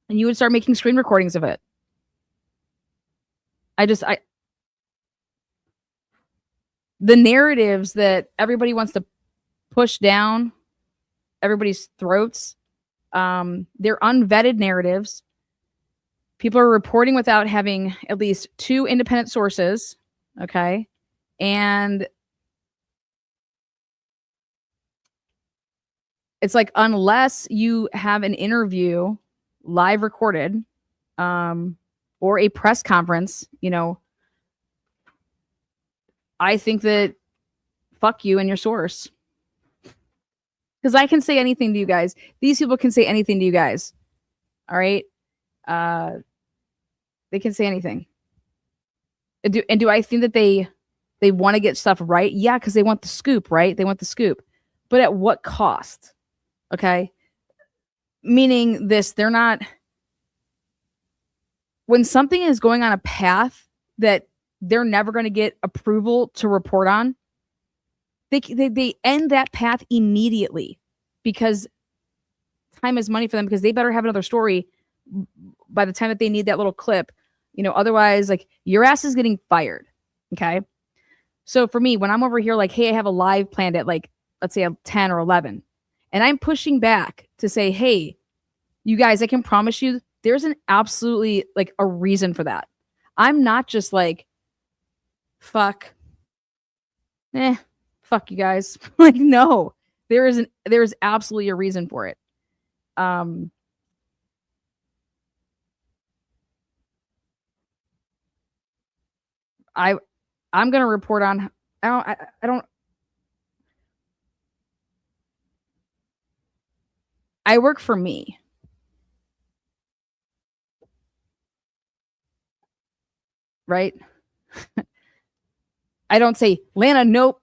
you would start making screen recordings of it. The narratives that everybody wants to push down everybody's throats, they're unvetted narratives. People are reporting without having at least 2 independent sources. Okay. And it's like, unless you have an interview live recorded, or a press conference, I think that fuck you and your source. Because I can say anything to you guys. These people can say anything to you guys. All right. They can say anything. And do I think that they want to get stuff right? Yeah, because they want the scoop, right? They want the scoop. But at what cost? Okay. Meaning this, they're not, when something is going on a path that they're never going to get approval to report on, they end that path immediately, because time is money for them, because they better have another story by the time that they need that little clip. Otherwise, like, your ass is getting fired. Okay. So for me, when I'm over here, like, hey, I have a live planned at, like, let's say 10 or 11, and I'm pushing back to say, hey, you guys, I can promise you there's an absolutely, like, a reason for that. I'm not just like, fuck you guys. Like, no, there is absolutely a reason for it. I'm gonna report on, I work for me. Right? I don't say, Lana, nope,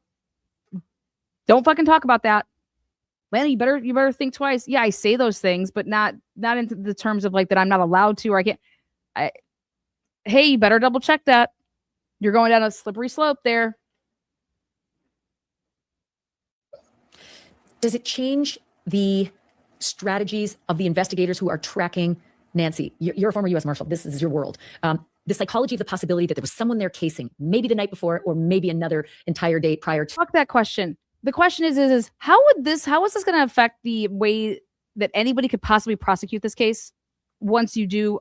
don't fucking talk about that. Lana, you better think twice. Yeah, I say those things, but not into the terms of, like, that I'm not allowed to, or I can't. Hey, you better double check that. You're going down a slippery slope there. Does it change the strategies of the investigators who are tracking Nancy? You're a former U.S. Marshal. This is your world. The psychology of the possibility that there was someone there casing, maybe the night before, or maybe another entire day prior to. Fuck that question. The question is how is this going to affect the way that anybody could possibly prosecute this case once you do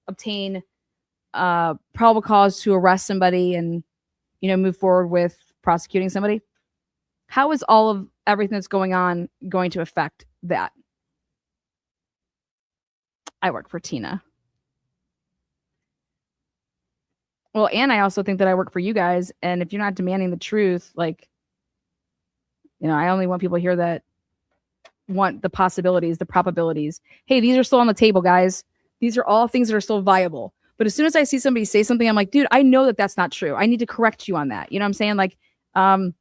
obtain probable cause to arrest somebody and, move forward with prosecuting somebody? How is all of everything that's going on going to affect that? I work for Tina. Well, and I also think that I work for you guys. And if you're not demanding the truth, like, I only want people here that want the possibilities, the probabilities. Hey, these are still on the table, guys. These are all things that are still viable. But as soon as I see somebody say something, I'm like, dude, I know that that's not true. I need to correct you on that. You know what I'm saying? Like, when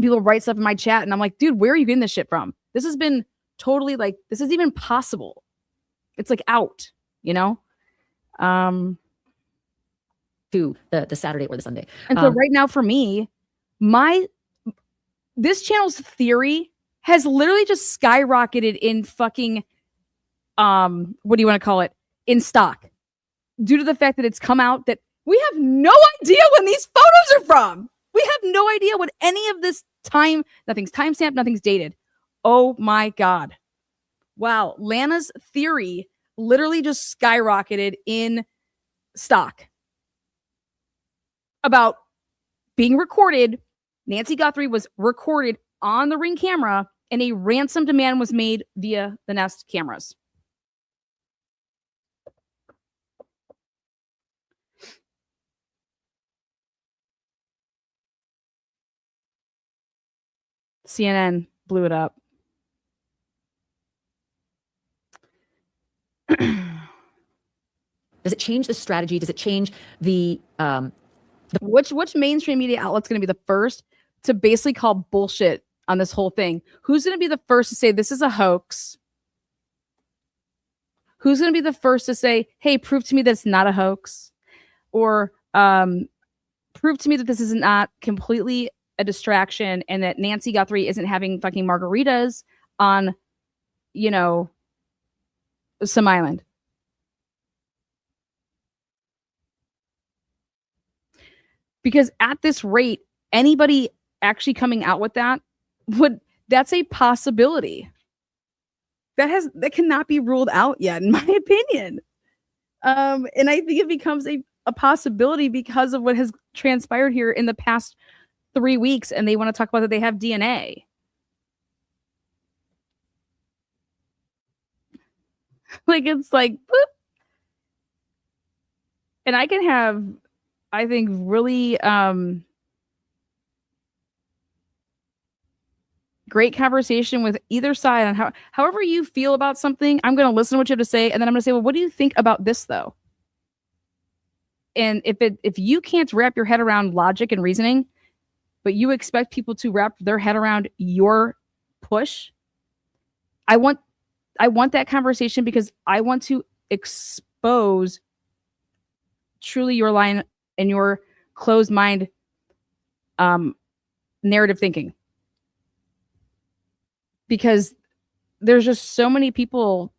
people write stuff in my chat and I'm like, dude, where are you getting this shit from? This has been totally, like, this is even possible. It's like out, to the Saturday or the Sunday. And so right now for me, this channel's theory has literally just skyrocketed in fucking, what do you want to call it? In stock. Due to the fact that it's come out that we have no idea when these photos are from. We have no idea what any of this nothing's timestamped, nothing's dated. Oh my God. Wow. Lana's theory literally just skyrocketed in stock about being recorded. Nancy Guthrie was recorded on the Ring camera, and a ransom demand was made via the Nest cameras. CNN blew it up. Does it change the strategy? Does it change the which mainstream media outlet's going to be the first to basically call bullshit on this whole thing? Who's going to be the first to say this is a hoax? Who's going to be the first to say, hey, prove to me that it's not a hoax? Or prove to me that this is not completely a distraction and that Nancy Guthrie isn't having fucking margaritas on, you know, some island. Because at this rate, anybody actually coming out with that's a possibility. That cannot be ruled out yet, in my opinion. And I think it becomes a possibility because of what has transpired here in the past 3 weeks, and they want to talk about that they have DNA. Like, it's like, boop. And I can have, I think, really great conversation with either side on however you feel about something. I'm going to listen to what you have to say, and then I'm going to say, well, what do you think about this, though? And if you can't wrap your head around logic and reasoning, but you expect people to wrap their head around your push, I want that conversation because I want to expose truly your line and your closed mind narrative thinking. Because there's just so many people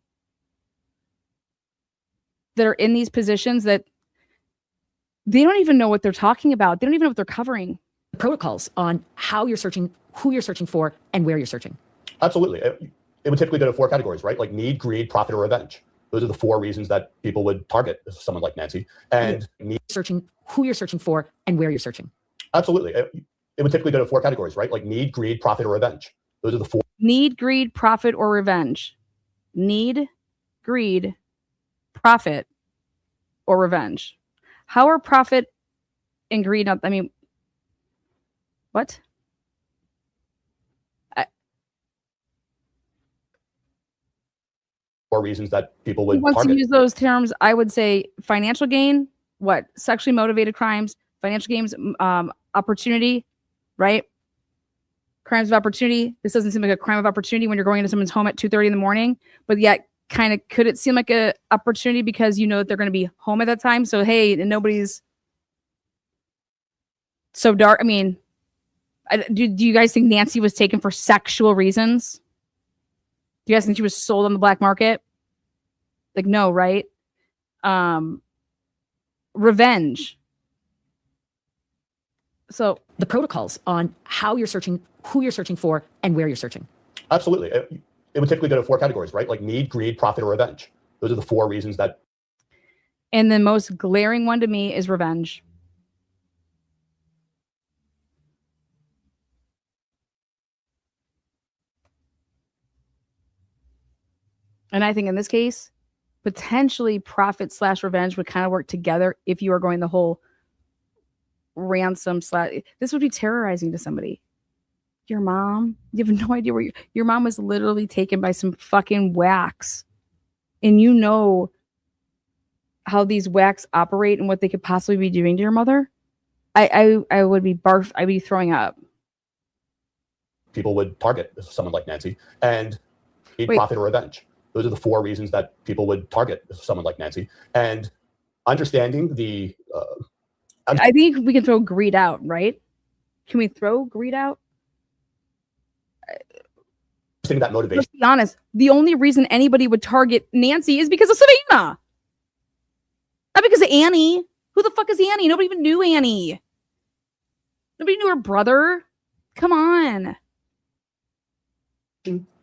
that are in these positions that they don't even know what they're talking about. They don't even know what they're covering. protocols on how you're searching, who you're searching for, and where you're searching? Absolutely. It would typically go to 4 categories, right? Like need, greed, profit, or revenge. Those are the 4 reasons that people would target someone like Nancy. And need, searching, who you're searching for, and where you're searching. Absolutely. It would typically go to 4 categories, right? Like need, greed, profit, or revenge. Those are the 4. Need, greed, profit, or revenge. Need, greed, profit, or revenge. How are profit and greed not? I mean, what? 4 reasons that people would Once target. you use those terms, I would say financial gain, what? Sexually motivated crimes, financial gains, opportunity, right? Crimes of opportunity. This doesn't seem like a crime of opportunity when you're going into someone's home at 2:30 in the morning, but yet kind of could it seem like a opportunity because you know that they're going to be home at that time? So, hey, nobody's so dark. I mean, do you guys think Nancy was taken for sexual reasons? Do you guys think she was sold on the black market? Like, no, right? Revenge. So the protocols on how you're searching, who you're searching for, and where you're searching. Absolutely. It would typically go to 4 categories, right? Like need, greed, profit, or revenge. Those are the 4 reasons that. And the most glaring one to me is revenge. And I think in this case, potentially profit / revenge would kind of work together if you are going the whole ransom / this would be terrorizing to somebody. Your mom, you have no idea where your mom was literally taken by some fucking whacks. And you know how these whacks operate and what they could possibly be doing to your mother. I would be I'd be throwing up. People would target someone like Nancy and need, Wait. profit, or revenge. Those are the 4 reasons that people would target someone like Nancy. And understanding the... I think we can throw greed out, right? Can we throw greed out? Understanding that motivation. Let's be honest. The only reason anybody would target Nancy is because of Savannah. Not because of Annie. Who the fuck is Annie? Nobody even knew Annie. Nobody knew her brother. Come on.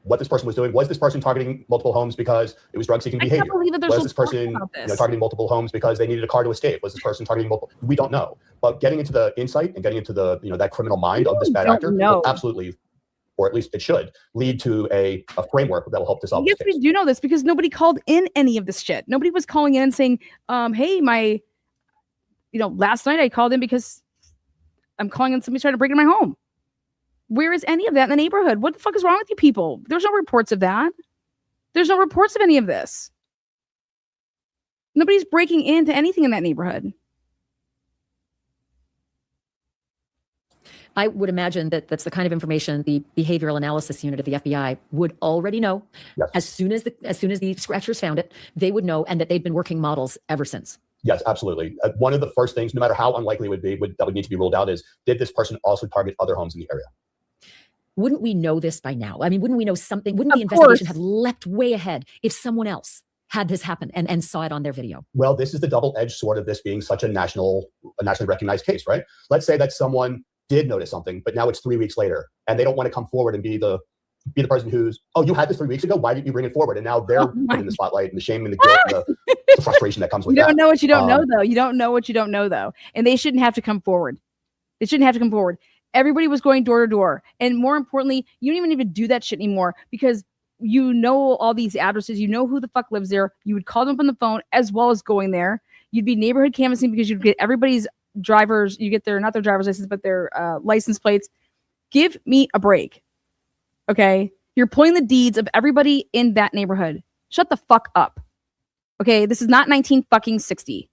What this person was doing. Was this person targeting multiple homes because it was drug-seeking behavior? I can't believe that there's was no this person talk about this. targeting multiple homes because they needed a car to escape? Was this person targeting multiple? We don't know. But getting into the insight and getting into the that criminal mind of this bad actor will absolutely, or at least it should, lead to a framework that will help to solve this case. Yes, we do know this because nobody called in any of this shit. Nobody was calling in and saying, hey, last night I called in because I'm calling in somebody's trying to break into my home. Where is any of that in the neighborhood? What the fuck is wrong with you people? There's no reports of that. There's no reports of any of this. Nobody's breaking into anything in that neighborhood. I would imagine that that's the kind of information the behavioral analysis unit of the FBI would already know. Yes. As soon as the scratchers found it, they would know, and that they've been working models ever since. Yes, absolutely. One of the first things, no matter how unlikely it would be, that would need to be ruled out is, did this person also target other homes in the area? Wouldn't we know this by now? I mean, wouldn't we know something? Wouldn't the Of investigation course. have leapt way ahead if someone else had this happen and saw it on their video? Well, this is the double-edged sword of this being such a nationally recognized case, right? Let's say that someone did notice something, but now it's 3 weeks later, and they don't want to come forward and be the person who's, oh, you had this 3 weeks ago, why didn't you bring it forward? And now they're put in the spotlight, and the shame and the guilt and the frustration that comes with You that. don't know what you don't know, though. You don't know what you don't know, though. And they shouldn't have to come forward. They shouldn't have to come forward. Everybody was going door to door. And more importantly, you don't even do that shit anymore, because you know all these addresses. You know who the fuck lives there. You would call them up on the phone as well as going there. You'd be neighborhood canvassing because you'd get everybody's drivers. You get not their driver's license, but their license plates. Give me a break. Okay? You're pulling the deeds of everybody in that neighborhood. Shut the fuck up. Okay? This is not 1960.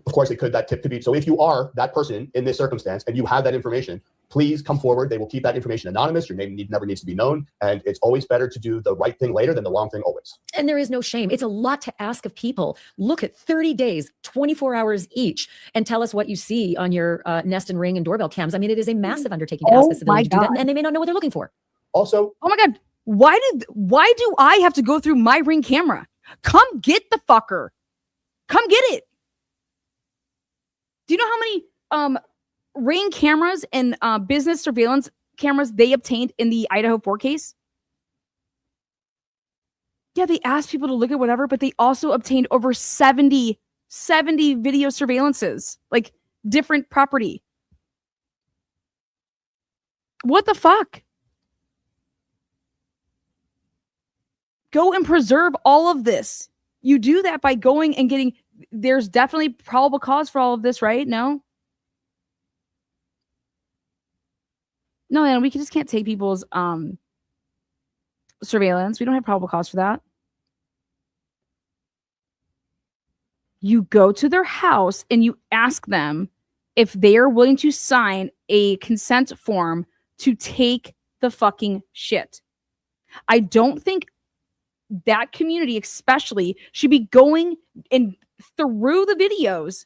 Of course, that tip could be, so if you are that person in this circumstance and you have that information, please come forward. They will keep that information anonymous. Your name never needs to be known. And it's always better to do the right thing later than the wrong thing always. And there is no shame. It's a lot to ask of people. Look at 30 days, 24 hours each, and tell us what you see on your Nest and Ring and doorbell cams. I mean, it is a massive undertaking to ask the civilian to do that, and they may not know what they're looking for. Also, oh my God, why do I have to go through my Ring camera? Come get the fucker. Come get it. Do you know how many Ring cameras and business surveillance cameras they obtained in the Idaho 4 case? Yeah, they asked people to look at whatever, but they also obtained over 70 video surveillances, like different property. What the fuck? Go and preserve all of this. You do that by going and getting, there's definitely probable cause for all of this, right? No, man, we just can't take people's surveillance. We don't have probable cause for that. You go to their house and you ask them if they are willing to sign a consent form to take the fucking shit. I don't think that community especially should be going and through the videos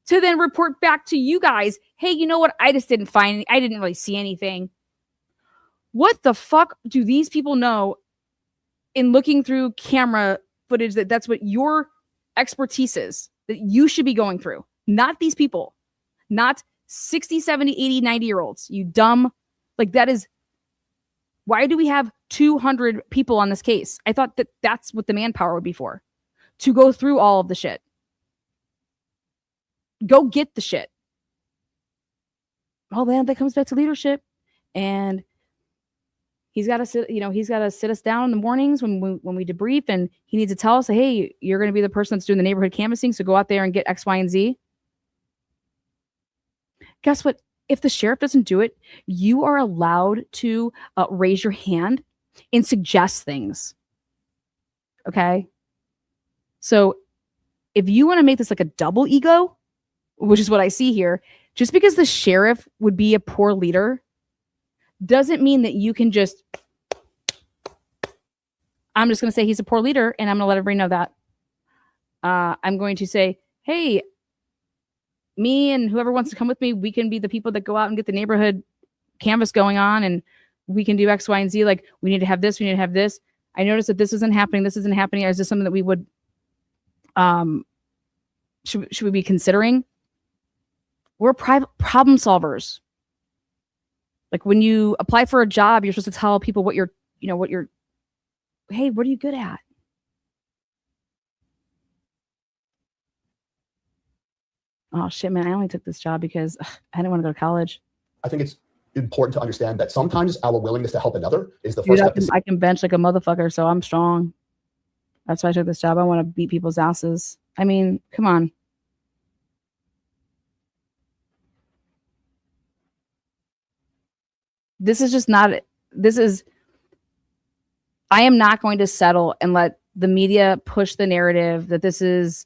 to then report back to you guys, hey, you know what? I just didn't find any, I didn't really see anything. What the fuck do these people know in looking through camera footage that's what your expertise is, that you should be going through? Not these people. Not 60, 70, 80, 90-year-olds. You dumb. Like, that is, why do we have 200 people on this case? I thought that's what the manpower would be for. To go through all of the shit. Go get the shit. Oh man, that comes back to leadership. And he's got to sit us down in the mornings when we debrief, and he needs to tell us, hey, you're going to be the person that's doing the neighborhood canvassing, so go out there and get X, Y, and Z. Guess what? If the sheriff doesn't do it, you are allowed to raise your hand and suggest things. Okay? So if you want to make this like a double ego, which is what I see here, just because the sheriff would be a poor leader doesn't mean that you can just, I'm just going to say he's a poor leader, and I'm going to let everybody know that. I'm going to say, hey, me and whoever wants to come with me, we can be the people that go out and get the neighborhood canvas going on, and we can do X, Y, and Z. Like, we need to have this, we need to have this. I noticed that this isn't happening. This isn't happening. Is this something that we would, should we be considering? We're private problem solvers. Like, when you apply for a job, you're supposed to tell people what hey, what are you good at? Oh shit, man, I only took this job because I didn't want to go to college. I think it's important to understand that sometimes our willingness to help another is the first step. I can bench like a motherfucker, so I'm strong. That's why I took this job. I want to beat people's asses. I mean, come on. I am not going to settle and let the media push the narrative that this is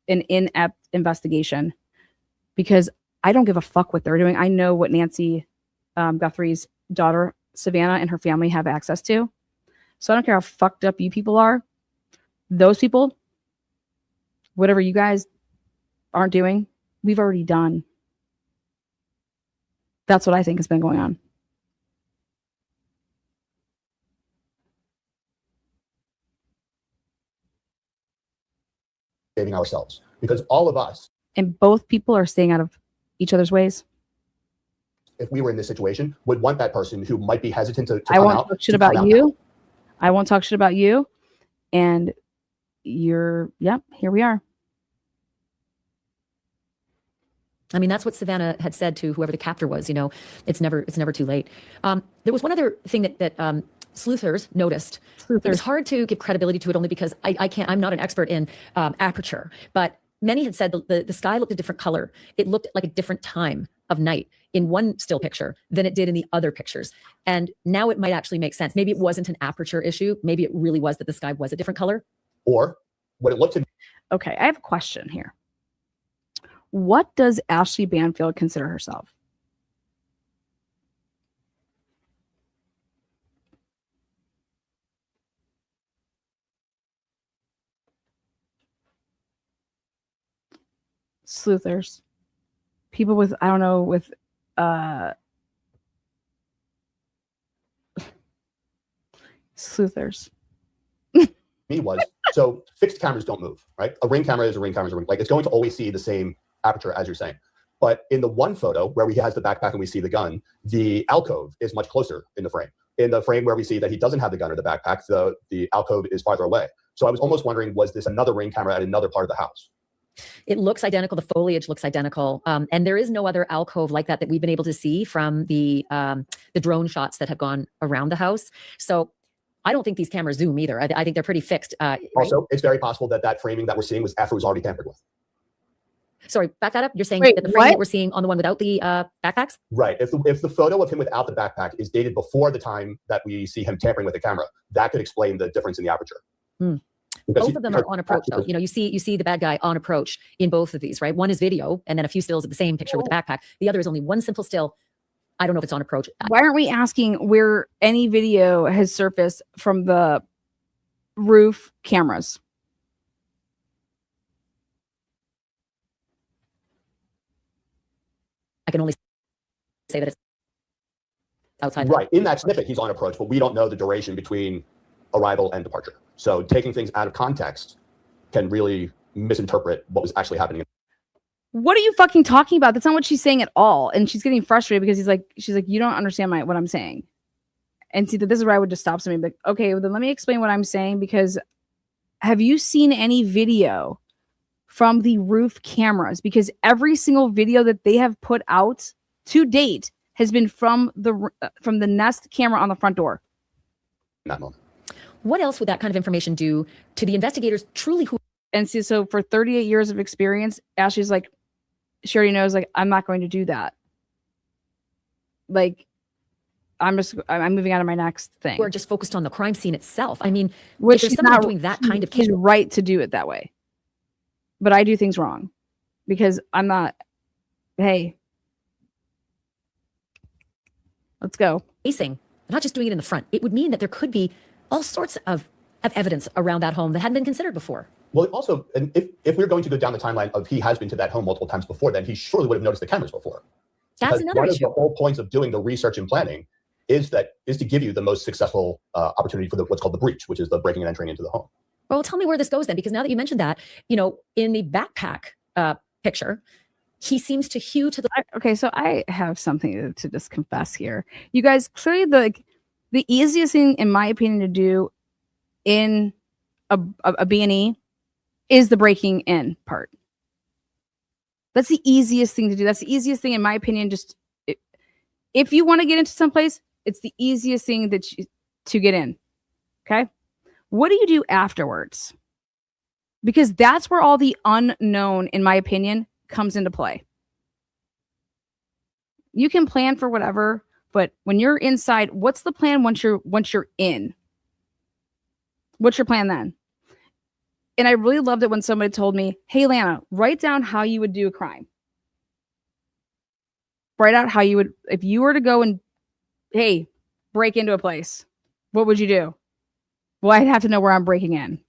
an in-depth investigation, because I don't give a fuck what they're doing. I know what Nancy Guthrie's daughter, Savannah, and her family have access to. So I don't care how fucked up you people are. Those people, whatever you guys aren't doing, we've already done. That's what I think has been going on. Saving ourselves, because all of us, And both people are staying out of each other's ways. if we were in this situation, would want that person who might be hesitant to I come won't out talk shit to come about out you. now. I won't talk shit about you. And you're, yep, here we are. I mean, that's what Savannah had said to whoever the captor was. You know, it's never too late. There was one other thing that sleuthers noticed. It was hard to give credibility to it only because I'm not an expert in aperture, but many had said the sky looked a different color. It looked like a different time of night in one still picture than it did in the other pictures. And now it might actually make sense. Maybe it wasn't an aperture issue. Maybe it really was that the sky was a different color. Or what it looked to Okay, I have a question here. What does Ashley Banfield consider herself? Sleuthers. People with, I don't know, with sleuthers. me was, so fixed cameras don't move, right? A ring camera is a ring camera is a ring. Like, it's going to always see the same aperture as you're saying. But in the one photo where he has the backpack and we see the gun, the alcove is much closer in the frame. In the frame where we see that he doesn't have the gun or the backpack, the alcove is farther away. So I was almost wondering, was this another ring camera at another part of the house? It looks identical. The foliage looks identical. And there is no other alcove like that we've been able to see from the drone shots that have gone around the house. So I don't think these cameras zoom either. I think they're pretty fixed. Also, it's very possible that framing that we're seeing was after it was already tampered with. Sorry, back that up. You're saying Wait, that the frame what? that we're seeing on the one without the backpacks? Right. If the photo of him without the backpack is dated before the time that we see him tampering with the camera, that could explain the difference in the aperture. Both of them are on approach, though. You know, you see the bad guy on approach in both of these, right? One is video, and then a few stills of the same picture with the backpack. The other is only one simple still. I don't know if it's on approach. Why aren't we asking where any video has surfaced from the roof cameras? I can only say that it's outside. Right. In that snippet, he's on approach, but we don't know the duration between arrival and departure. So taking things out of context can really misinterpret what was actually happening. What are you fucking talking about? That's not what she's saying at all. And she's getting frustrated because she's like, you don't understand what I'm saying. And see, that this is where I would just stop somebody. But okay, well, then let me explain what I'm saying, because have you seen any video from the roof cameras? Because every single video that they have put out to date has been from the Nest camera on the front door. In that moment. What else would that kind of information do to the investigators truly who? And see, so for 38 years of experience, Ashley's like, she already knows, like, I'm not going to do that. Like, I'm moving on to my next thing. Who are just focused on the crime scene itself. I mean, Which if there's is someone not doing that kind of his right to do it that way. But I do things wrong because I'm not, hey, let's go. casing, not just doing it in the front, it would mean that there could be all sorts of evidence around that home that hadn't been considered before. Well, also, and if we're going to go down the timeline of he has been to that home multiple times before, then he surely would have noticed the cameras before. That's Because another one issue. of the whole points of doing the research and planning is to give you the most successful opportunity for what's called the breach, which is the breaking and entering into the home. Well, tell me where this goes then, because now that you mentioned that, you know, in the backpack picture, he seems to hew to the. Okay, so I have something to just confess here. You guys, clearly the easiest thing, in my opinion, to do in a B&E is the breaking in part. That's the easiest thing to do. That's the easiest thing, in my opinion. Just if you want to get into someplace, it's the easiest thing to get in. Okay. What do you do afterwards? Because that's where all the unknown, in my opinion, comes into play. You can plan for whatever, but when you're inside, what's the plan once you're in? What's your plan then? And I really loved it when somebody told me, hey, Lana, write down how you would do a crime. Write out how you would, if you were to go and, hey, break into a place, what would you do? Well, I'd have to know where I'm breaking in.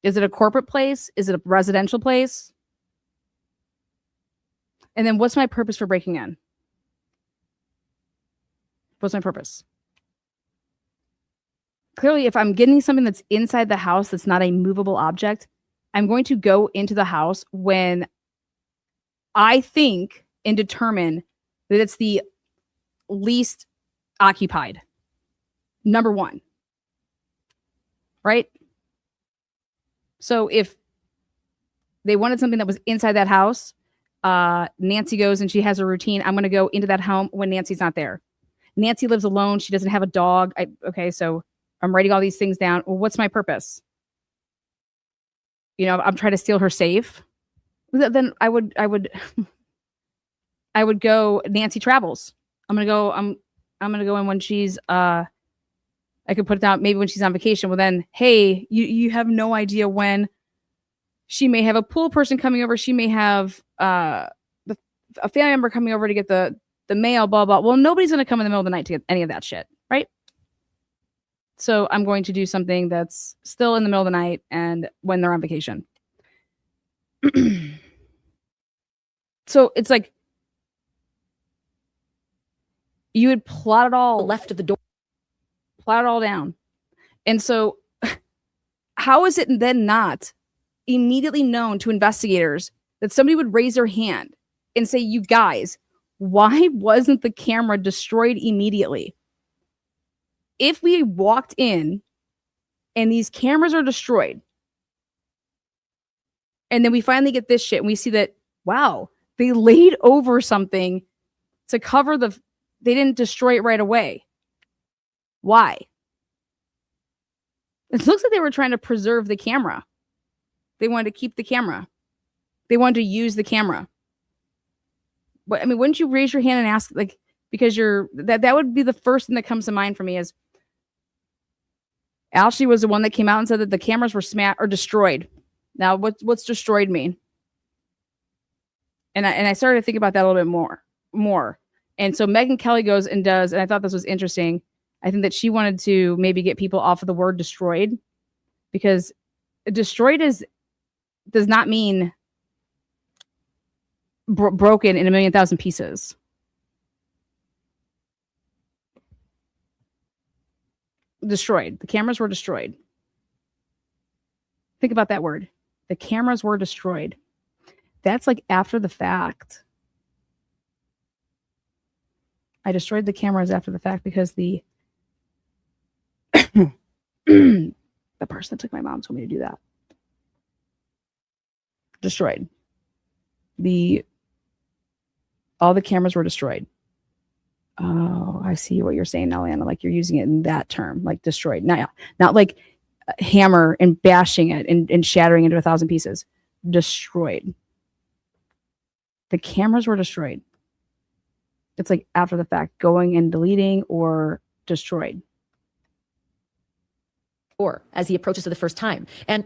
Is it a corporate place? Is it a residential place? And then what's my purpose for breaking in? What's my purpose? Clearly, if I'm getting something that's inside the house that's not a movable object, I'm going to go into the house when I think and determine that it's the least occupied. Number one. Right? So if they wanted something that was inside that house, Nancy goes and she has a routine. I'm going to go into that home when Nancy's not there. Nancy lives alone. She doesn't have a dog. Okay, so I'm writing all these things down. Well, what's my purpose? You know, I'm trying to steal her safe. Then I would I would go Nancy travels. I'm gonna go in when she's I could put it down maybe when she's on vacation. Well then, hey, you have no idea when she may have a pool person coming over, she may have a family member coming over to get the mail, blah blah. Well, nobody's gonna come in the middle of the night to get any of that shit, right? So I'm going to do something that's still in the middle of the night and when they're on vacation. So it's like you would plot it all left of the door. Plot it all down. And so how is it then not immediately known to investigators that somebody would raise their hand and say, you guys, why wasn't the camera destroyed immediately? If we walked in and these cameras are destroyed, and then we finally get this shit and we see that, wow, they laid over something to cover they didn't destroy it right away. Why? It looks like they were trying to preserve the camera. They wanted to keep the camera. They wanted to use the camera. But I mean, wouldn't you raise your hand and ask, like, because that would be the first thing that comes to mind for me is Ashley was the one that came out and said that the cameras were smashed or destroyed. Now, what's destroyed mean? And I started to think about that a little bit more. And so Megyn Kelly goes and does, and I thought this was interesting. I think that she wanted to maybe get people off of the word destroyed, because destroyed does not mean broken in 1,000,000 pieces. Destroyed. The cameras were destroyed. Think about that word. The cameras were destroyed. That's like after the fact. I destroyed the cameras after the fact because the person that took my mom told me to do that. Destroyed. All the cameras were destroyed. Oh, I see what you're saying now, Anna. Like you're using it in that term, like destroyed. Not like hammer and bashing it and shattering into 1,000 pieces. Destroyed. The cameras were destroyed. It's like after the fact, going and deleting or destroyed. Or as he approaches for the first time. And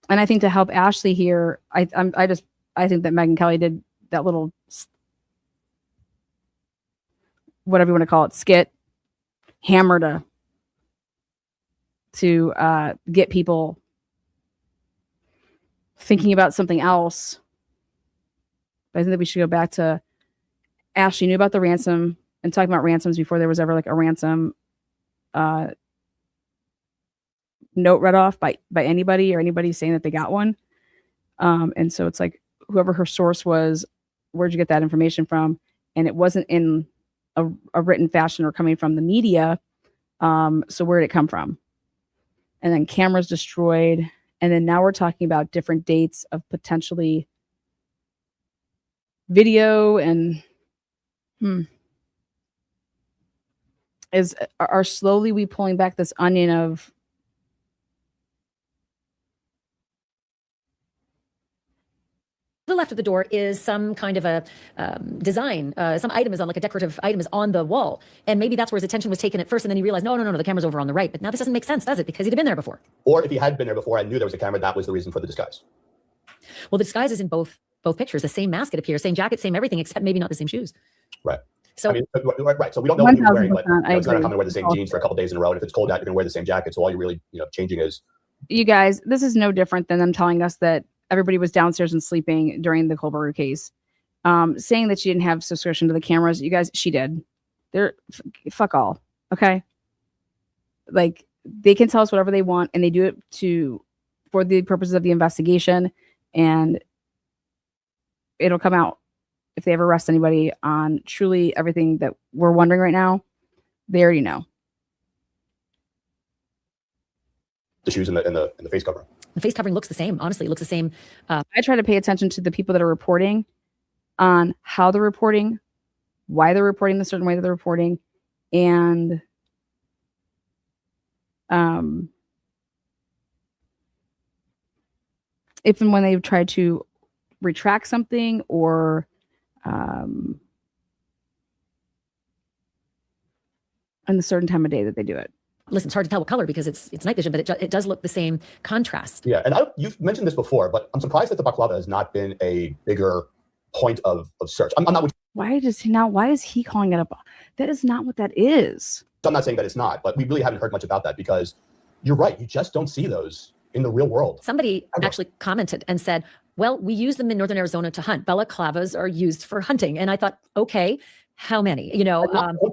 I think to help Ashley here, I think that Megyn Kelly did that little, whatever you want to call it, skit, hammer to get people thinking about something else. But I think that we should go back to Ashley knew about the ransom and talking about ransoms before there was ever like a ransom note read off by anybody or anybody saying that they got one. And so it's like whoever her source was, where'd you get that information from? And it wasn't in a written fashion or coming from the media. So where did it come from? And then cameras destroyed. And then now we're talking about different dates of potentially video and are slowly we pulling back this onion of the left of the door is some kind of a design. Some item is on, like a decorative item is on the wall. And maybe that's where his attention was taken at first. And then he realized, no, the camera's over on the right. But now this doesn't make sense, does it? Because he'd have been there before. Or if he had been there before and knew there was a camera, that was the reason for the disguise. Well, the disguise is in both pictures. The same mask, it appears, same jacket, same everything, except maybe not the same shoes. Right. So, I mean, right. So we don't know what he was wearing, but 1000%, it's not uncommon to wear the same jeans for a couple days in a row. And if it's cold out, you're going to wear the same jacket. So all you're really, changing is. You guys, this is no different than them telling us that everybody was downstairs and sleeping during the Kohlberger case. Saying that she didn't have subscription to the cameras. You guys, she did. They're fuck all. Okay. Like, they can tell us whatever they want, and they do it for the purposes of the investigation, and it'll come out if they ever arrest anybody on truly everything that we're wondering right now. They already know. The shoes and the face covering. the face covering looks the same. Honestly, it looks the same. I try to pay attention to the people that are reporting on how they're reporting, why they're reporting the certain way that they're reporting, and if and when they've tried to retract something or in a certain time of day that they do it. Listen, it's hard to tell what color because it's night vision, but it does look the same contrast. Yeah, and you've mentioned this before, but I'm surprised that the baklava has not been a bigger point of search. I'm not. Why is he calling it a? That is not what that is. I'm not saying that it's not, but we really haven't heard much about that because you're right. You just don't see those in the real world. Somebody actually commented and said, well, we use them in Northern Arizona to hunt. Balaclavas are used for hunting. And I thought, okay, how many? You know,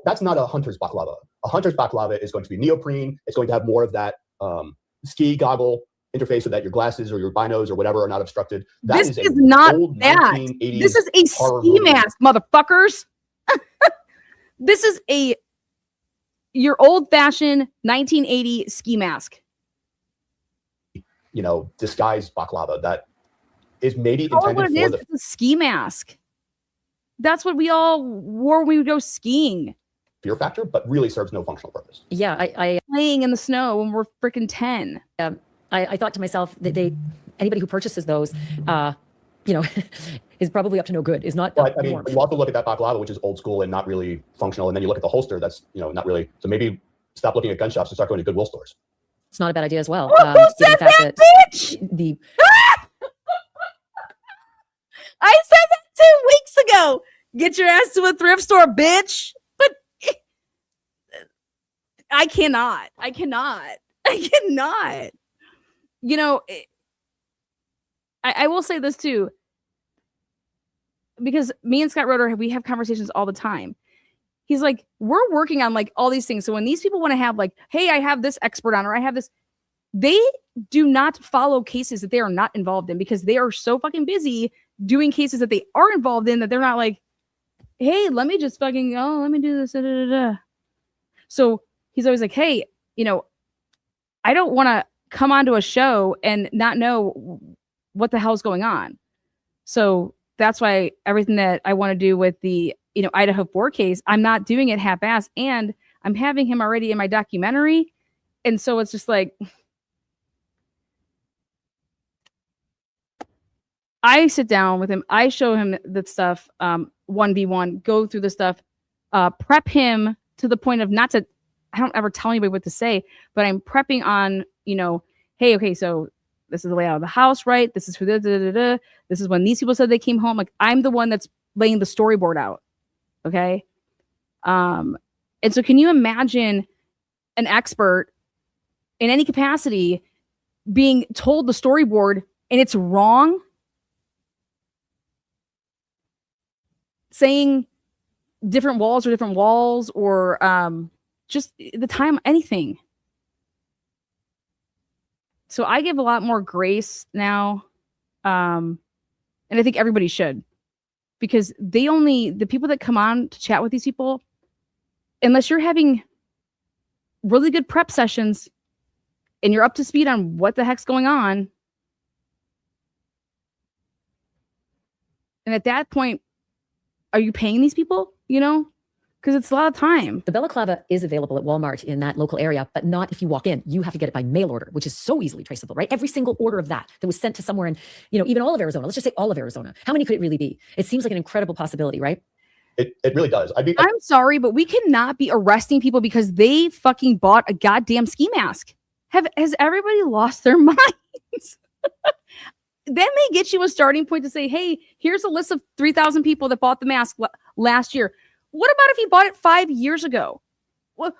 that's not a hunter's baklava. A hunter's baklava is going to be neoprene. It's going to have more of that ski goggle interface so that your glasses or your binos or whatever are not obstructed. This is not that. This is a ski mask, motherfuckers. This is your old-fashioned 1980 ski mask. You know, disguised baklava that is maybe intended for it's a ski mask. That's what we all wore when we would go skiing. Fear factor, but really serves no functional purpose. Yeah, I playing in the snow when we're freaking 10. I thought to myself that anybody who purchases those, you know, is probably up to no good. Is not. But I mean, you also look at that baklava, which is old school and not really functional, and then you look at the holster. That's not really. So maybe stop looking at gun shops and start going to Goodwill stores. It's not a bad idea as well. Who said that, bitch? I said that 2 weeks ago. Get your ass to a thrift store, bitch. But I cannot. You know, I will say this too, because me and Scott Roeder, we have conversations all the time. He's like, we're working on like all these things. So when these people want to have like, hey, I have this expert on, or I have this, they do not follow cases that they are not involved in because they are so fucking busy doing cases that they are involved in that they're not like, hey, let me just fucking, let me do this. Da, da, da, da. So he's always like, hey, I don't want to come onto a show and not know what the hell's going on. So that's why everything that I want to do with the, Idaho 4 case, I'm not doing it half-ass, and I'm having him already in my documentary. And so it's just like, I sit down with him. I show him the stuff, 1v1, go through the stuff, prep him to the point of I don't ever tell anybody what to say, but I'm prepping on, hey, okay, so this is the layout of the house, right? This is who, this is when these people said they came home. Like, I'm the one that's laying the storyboard out. Okay. And so can you imagine an expert in any capacity being told the storyboard and it's wrong? Saying different walls or just the time, anything. So I give a lot more grace now. And I think everybody should, because the people that come on to chat with these people, unless you're having really good prep sessions and you're up to speed on what the heck's going on. And at that point, are you paying these people? Because because it's a lot of time. The balaclava is available at Walmart in that local area, but not if you walk in. You have to get it by mail order, which is so easily traceable, right? Every single order of that was sent to somewhere in, even all of Arizona. Let's just say all of Arizona. How many could it really be? It seems like an incredible possibility, right? It really does. I'm sorry, but we cannot be arresting people because they fucking bought a goddamn ski mask. Has everybody lost their minds? That may get you a starting point to say, hey, here's a list of 3,000 people that bought the mask last year. What about if you bought it 5 years ago? What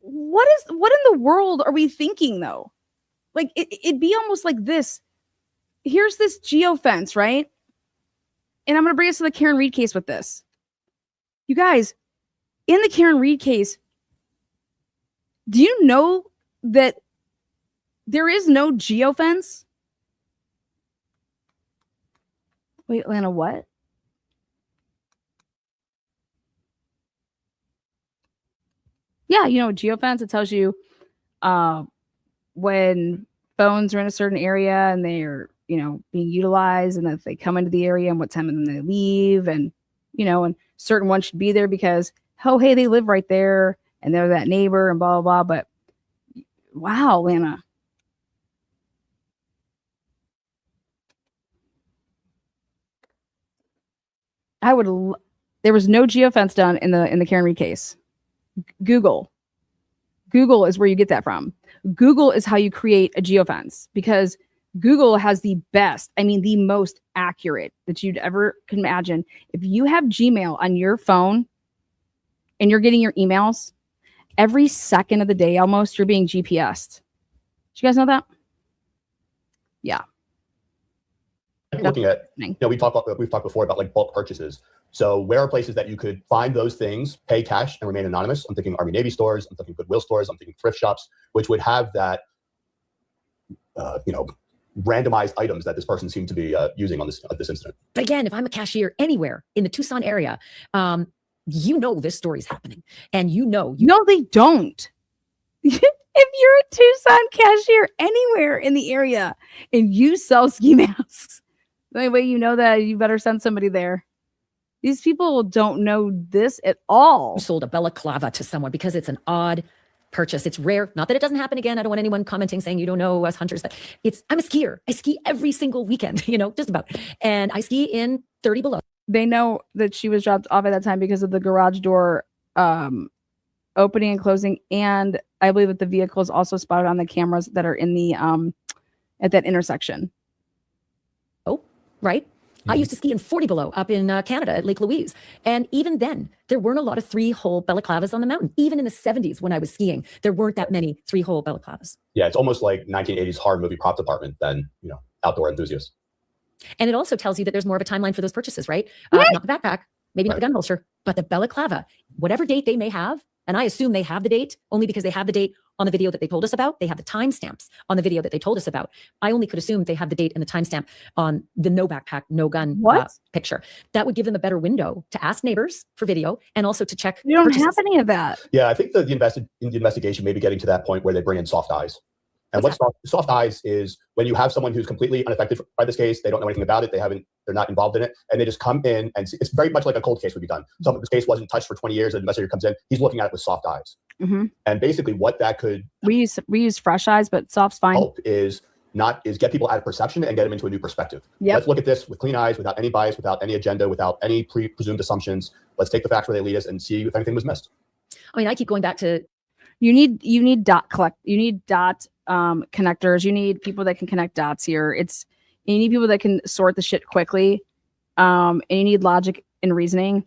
in the world are we thinking though? Like it'd be almost like this. Here's this geofence, right? And I'm going to bring us to the Karen Reed case with this. You guys, in the Karen Reed case, do you know that there is no geofence? Wait, Lana, what? Yeah, geofence, it tells you when phones are in a certain area and they're, being utilized, and if they come into the area and what time of them they leave, and, and certain ones should be there because, oh, hey, they live right there and they're that neighbor and blah, blah, blah. But wow, Lana. There was no geofence done in the Karen Reed case. Google is where you get that from. Google is how you create a geofence, because Google has the best, the most accurate that you'd ever can imagine. If you have Gmail on your phone and you're getting your emails, every second of the day almost, you're being GPS'd. Did you guys know that? Yeah. I'm looking at, we've talked before about like bulk purchases. So where are places that you could find those things, pay cash, and remain anonymous? I'm thinking Army Navy stores, I'm thinking Goodwill stores, I'm thinking thrift shops, which would have that, randomized items that this person seemed to be using on this incident. But again, if I'm a cashier anywhere in the Tucson area, this story's happening, and No, they don't. If you're a Tucson cashier anywhere in the area and you sell ski masks, the only way you know that, you better send somebody there. These people don't know this at all. sold a balaclava to someone because it's an odd purchase. It's rare. Not that it doesn't happen again. I don't want anyone commenting saying you don't know us hunters. I'm a skier. I ski every single weekend, just about. And I ski in 30 below. They know that she was dropped off at that time because of the garage door opening and closing. And I believe that the vehicle is also spotted on the cameras that are in the at that intersection. Oh, right. I used to ski in 40 below up in Canada at Lake Louise. And even then, there weren't a lot of 3-hole balaclavas on the mountain. Even in the 70s when I was skiing, there weren't that many 3-hole balaclavas. Yeah, it's almost like 1980s horror movie prop department than, outdoor enthusiasts. And it also tells you that there's more of a timeline for those purchases, right? Not the backpack, maybe not the gun holster, but the balaclava. Whatever date they may have, and I assume they have the date only because they have the date on the video that they told us about. They have the timestamps on the video that they told us about. I only could assume they have the date and the timestamp on the no backpack, no gun picture. That would give them a better window to ask neighbors for video and also to check. You don't have any of that. Yeah, I think the investigation may be getting to that point where they bring in soft eyes. And what soft eyes is when you have someone who's completely unaffected by this case, they don't know anything about it, they're not involved in it, and they just come in and it's very much like a cold case would be done. This case wasn't touched for 20 years, and the investigator comes in, he's looking at it with soft eyes. Mm-hmm. And basically what that could we use fresh eyes, but soft's fine. Help is get people out of perception and get them into a new perspective. Yep. Let's look at this with clean eyes, without any bias, without any agenda, without any presumed assumptions. Let's take the facts where they lead us and see if anything was missed. I keep going back to you need dot connectors. You need people that can connect dots here. You need people that can sort the shit quickly. And you need logic and reasoning.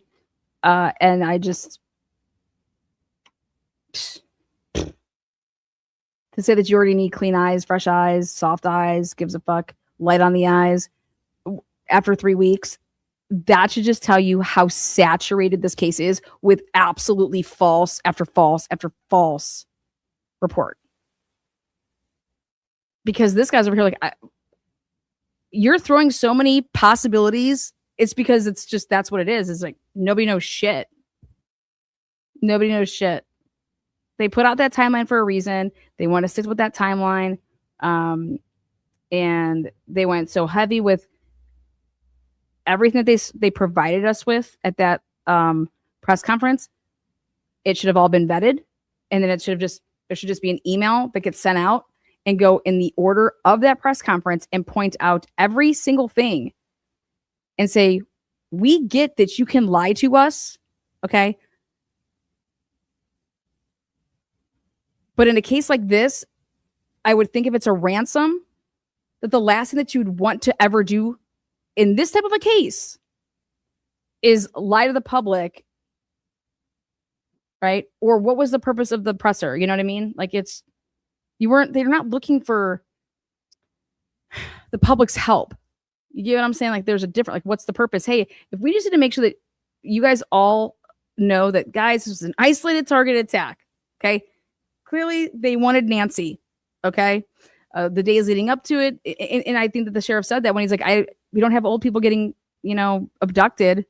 And I just to say that you already need clean eyes, fresh eyes, soft eyes, gives a fuck, light on the eyes after 3 weeks, that should just tell you how saturated this case is with absolutely false after false after false report. Because this guy's over here like, you're throwing so many possibilities. It's because it's just, that's what it is. It's like, nobody knows shit. Nobody knows shit. They put out that timeline for a reason. They want to stick with that timeline. And they went so heavy with everything that they provided us with at that press conference, it should have all been vetted. And then there should just be an email that gets sent out and go in the order of that press conference and point out every single thing and say, we get that you can lie to us. Okay. But in a case like this, I would think if it's a ransom, that the last thing that you'd want to ever do in this type of a case is lie to the public, right? Or what was the purpose of the presser? You know what I mean? Like they're not looking for the public's help. You get what I'm saying? Like there's a different, like what's the purpose? Hey, if we just need to make sure that you guys all know that, guys, this was an isolated targeted attack. Okay. Clearly they wanted Nancy. Okay. The days leading up to it. And I think that the sheriff said that when he's like, we don't have old people getting, abducted.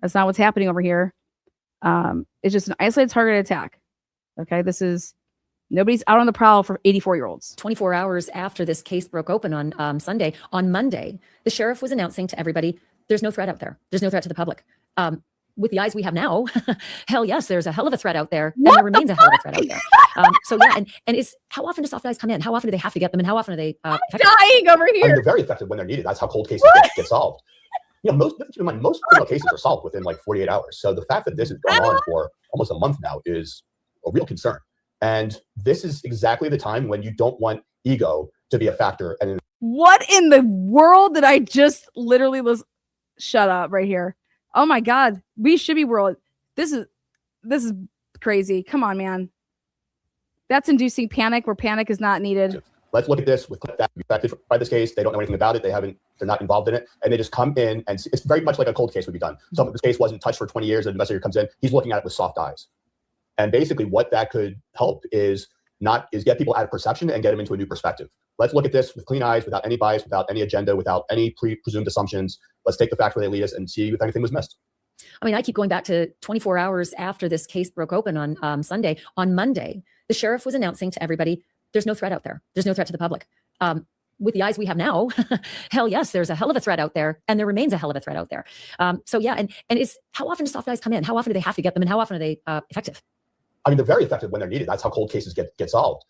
That's not what's happening over here. It's just an isolated targeted attack. Okay. Nobody's out on the prowl for 84-year-olds. 24 hours after this case broke open on Sunday, on Monday, the sheriff was announcing to everybody, there's no threat out there. There's no threat to the public. With the eyes we have now, hell yes, there's a hell of a threat out there, and there remains a hell of a threat out there. So yeah, and it's how often do soft guys come in? How often do they have to get them, and how often are they effective? Dying over here? They're very effective when they're needed. That's how cold cases get solved. Most criminal cases are solved within like 48 hours. So the fact that this has gone on for almost a month now is a real concern. And this is exactly the time when you don't want ego to be a factor. And what in the world did I just literally shut up right here? Oh my God, we should be world. This is crazy. Come on, man. That's inducing panic where panic is not needed. Let's look at this with that affected by this case. They don't know anything about it. They're not involved in it. And they just come in and it's very much like a cold case would be done. So this case wasn't touched for 20 years. An investigator comes in, he's looking at it with soft eyes. And basically what that could help is get people out of perception and get them into a new perspective. Let's look at this with clean eyes, without any bias, without any agenda, without any presumed assumptions. Let's take the facts where they lead us and see if anything was missed. I mean, I keep going back to 24 hours after this case broke open on Sunday. On Monday, the sheriff was announcing to everybody, there's no threat out there. There's no threat to the public. With the eyes we have now, hell yes, there's a hell of a threat out there, and there remains a hell of a threat out there. So yeah, and it's how often do soft guys come in? How often do they have to get them, and how often are they effective? I mean, they're very effective when they're needed. That's how cold cases get solved.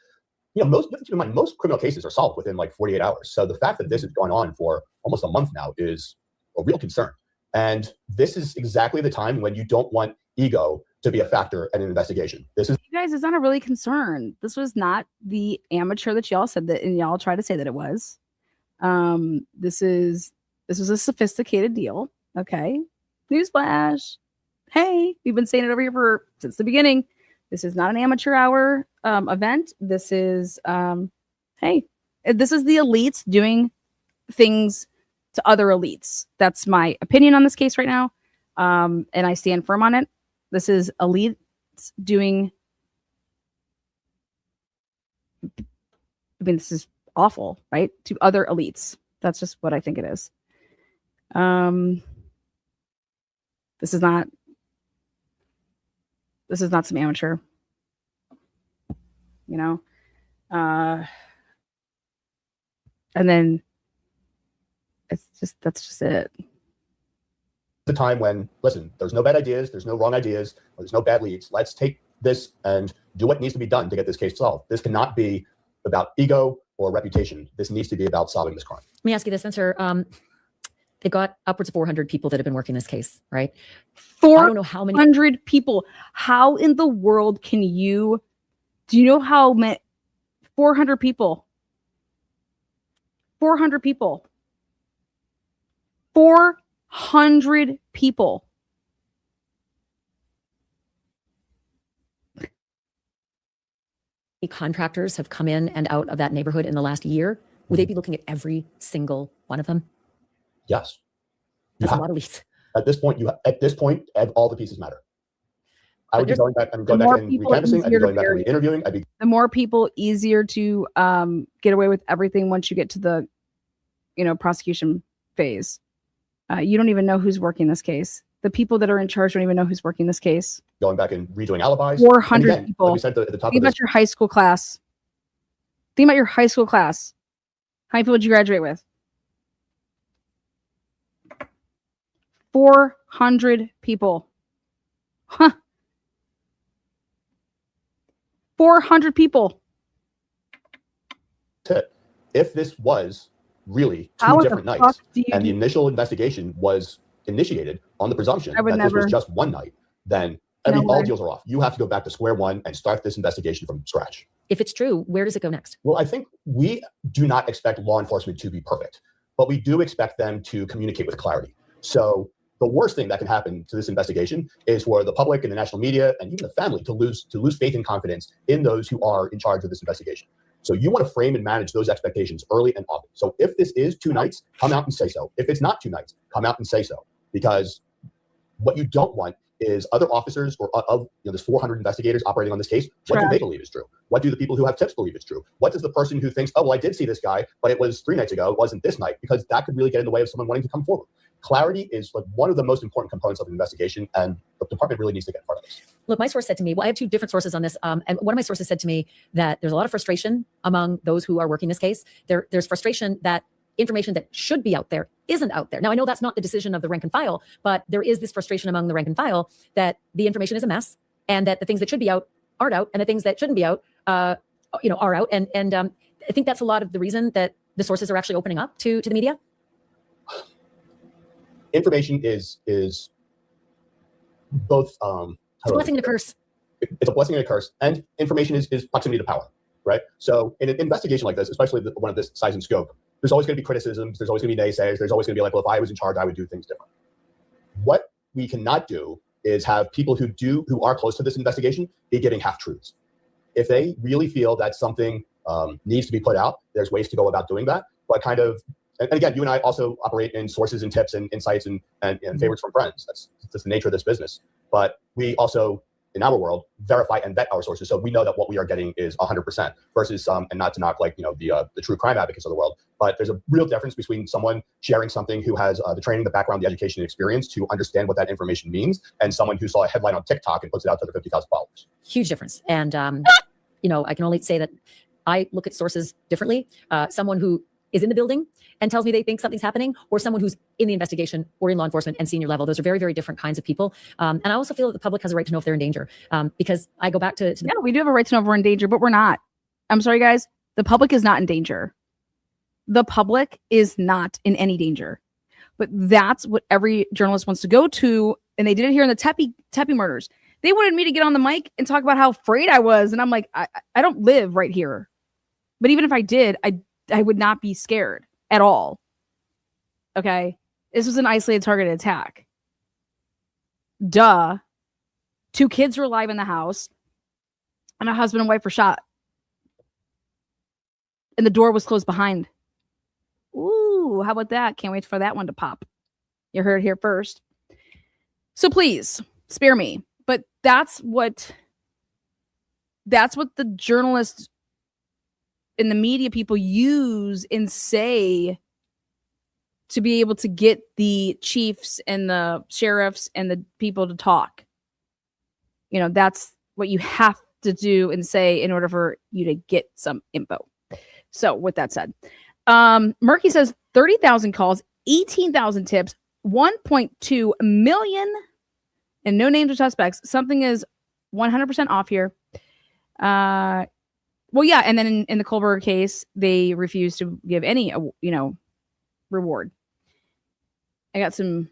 Most criminal cases are solved within like 48 hours. So the fact that this has gone on for almost a month now is a real concern. And this is exactly the time when you don't want ego to be a factor in an investigation. You guys, it's not a really concern. This was not the amateur that y'all said that, and y'all try to say that it was. This was a sophisticated deal. Okay. Newsflash. Hey, we've been saying it over here since the beginning. This is not an amateur hour event. This is, this is the elites doing things to other elites. That's my opinion on this case right now. And I stand firm on it. This is elites doing, this is awful, right? To other elites. That's just what I think it is. This is not some amateur, and then that's just it. The time when, listen, there's no bad ideas, there's no wrong ideas, there's no bad leads. Let's take this and do what needs to be done to get this case solved. This cannot be about ego or reputation. This needs to be about solving this crime. Let me ask you this, Spencer. They got upwards of 400 people that have been working this case, right? 400 I don't know how many people. How in the world do you know how many? 400 people. 400 people. 400 people. Contractors have come in and out of that neighborhood in the last year. Would they be looking at every single one of them? Yes. That's a lot of leads. At this point, all the pieces matter. I would be going back and re-canvassing. I'd be going back and re-interviewing. The more people, easier to get away with everything once you get to the, prosecution phase. You don't even know who's working this case. The people that are in charge don't even know who's working this case. Going back and redoing alibis. 400 people. Like we said at the top Think about your high school class. Think about your high school class. How many people did you graduate with? 400 people. Huh. 400 people. If this was really How two the different fuck nights, do you and the do- initial investigation was initiated on the presumption I would that this was never. just one night, then No all way. deals are off. You have to go back to square one and start this investigation from scratch. If it's true, where does it go next? Well, I think we do not expect law enforcement to be perfect, but we do expect them to communicate with clarity. So the worst thing that can happen to this investigation is for the public and the national media and even the family to lose faith and confidence in those who are in charge of this investigation. So you want to frame and manage those expectations early and often. So if this is 2 nights, come out and say so. If it's not 2 nights, come out and say so. Because what you don't want is other officers or there's 400 investigators operating on this case. What do they believe is true? What do the people who have tips believe is true? What does the person who thinks, oh, well, I did see this guy, but it was 3 nights ago, it wasn't this night, because that could really get in the way of someone wanting to come forward. Clarity is like one of the most important components of an investigation, and the department really needs to get in front of this. Look, my source said to me, well, I have 2 different sources on this. And one of my sources said to me that there's a lot of frustration among those who are working this case. There's frustration that information that should be out there isn't out there. Now, I know that's not the decision of the rank and file, but there is this frustration among the rank and file that the information is a mess, and that the things that should be out aren't out, and the things that shouldn't be out, are out. And I think that's a lot of the reason that the sources are actually opening up to the media. Information is both It's a blessing and a curse. It's a blessing and a curse, and information is proximity to power, right? So in an investigation like this, especially one of this size and scope, there's always going to be criticisms, there's always going to be naysayers, there's always going to be like, well, if I was in charge, I would do things different. What we cannot do is have people who are close to this investigation be giving half-truths. If they really feel that something needs to be put out, there's ways to go about doing that, but kind of, and again, you and I also operate in sources and tips and insights and favorites from friends. That's just the nature of this business. But we also, in our world, verify and vet our sources, so we know that what we are getting is 100% versus and not to knock like the true crime advocates of the world, but there's a real difference between someone sharing something who has the training, the background, the education, and experience to understand what that information means, and someone who saw a headline on TikTok and puts it out to their 50,000 followers. Huge difference. And I can only say that I look at sources differently. Someone who is in the building and tells me they think something's happening, or someone who's in the investigation or in law enforcement and senior level. Those are very, very different kinds of people. And I also feel that the public has a right to know if they're in danger, because I go back to yeah, we do have a right to know if we're in danger, but we're not. I'm sorry, guys. The public is not in danger. The public is not in any danger. But that's what every journalist wants to go to. And they did it here in the Tepe murders. They wanted me to get on the mic and talk about how afraid I was. And I'm like, I don't live right here. But even if I did, I would not be scared at all. Okay? This was an isolated targeted attack. Duh. 2 kids were alive in the house, and a husband and wife were shot. And the door was closed behind. Ooh, how about that? Can't wait for that one to pop. You heard it here first. So please, spare me. But that's what the journalists and the media people use and say to be able to get the chiefs and the sheriffs and the people to talk. That's what you have to do and say in order for you to get some info. So with that said, Murky says 30,000 calls, 18,000 tips, 1.2 million, and no names or suspects. Something is 100% off here. Well, yeah, and then in the Kohlberg case, they refused to give any, reward. I got some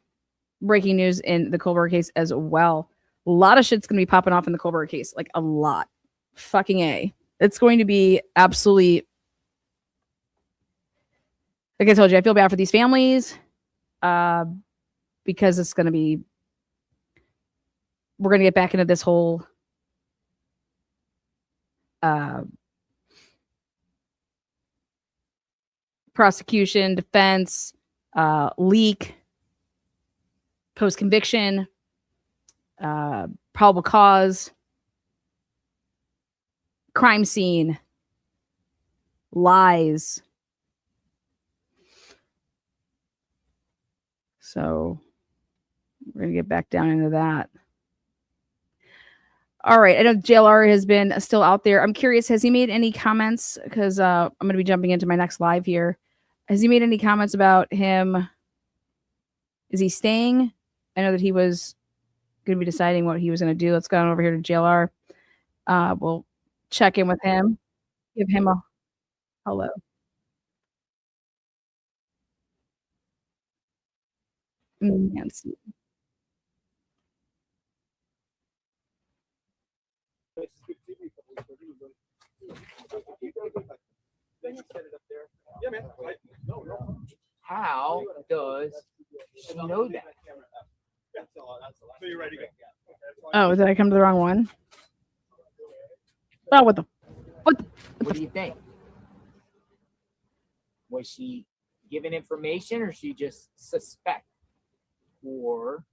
breaking news in the Kohlberg case as well. A lot of shit's going to be popping off in the Kohlberg case, like a lot. Fucking A. It's going to be absolutely, like I told you, I feel bad for these families because it's going to be, we're going to get back into this whole prosecution, defense, leak, post-conviction, probable cause, crime scene, lies. So we're going to get back down into that. All right. I know JLR has been still out there. I'm curious, has he made any comments? Because I'm going to be jumping into my next live here. Has he made any comments about him? Is he staying? I know that he was going to be deciding what he was going to do. Let's go on over here to JLR. We'll check in with him, give him a hello. Nancy. How does she know that? Oh, did I come to the wrong one? Oh, what the? What do you think? Was she given information, or she just suspect? Or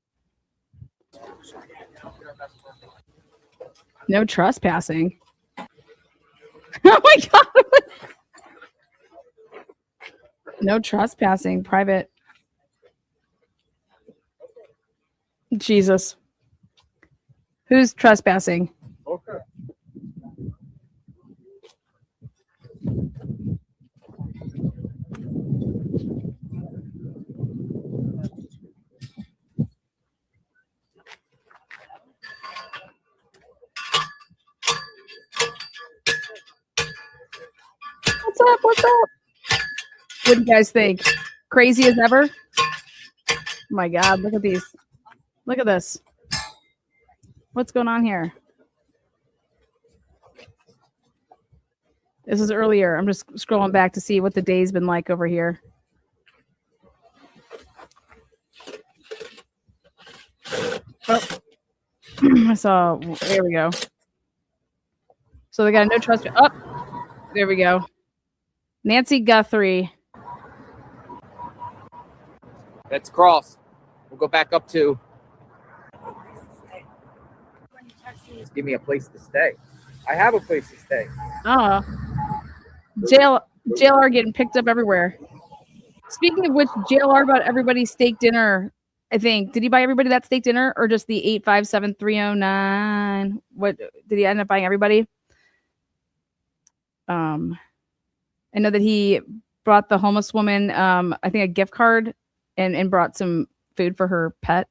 No trespassing. Oh my god! No trespassing. Private. Jesus. Who's trespassing? okay. What's up? What's up? What do you guys think? Crazy as ever? Oh my god, look at these. Look at this. What's going on here? This is earlier. I'm just scrolling back to see what the day's been like over here. Oh. I saw. There we go. So they got a no trust. Up. There we go. Nancy Guthrie. Let's cross. We'll go back up to. Just give me a place to stay. I have a place to stay. Oh. JLR getting picked up everywhere. Speaking of which, JLR bought everybody steak dinner. I think. Did he buy everybody that steak dinner, or just the 857-309? What did he end up buying everybody? I know that he brought the homeless woman, I think, a gift card and brought some food for her pet.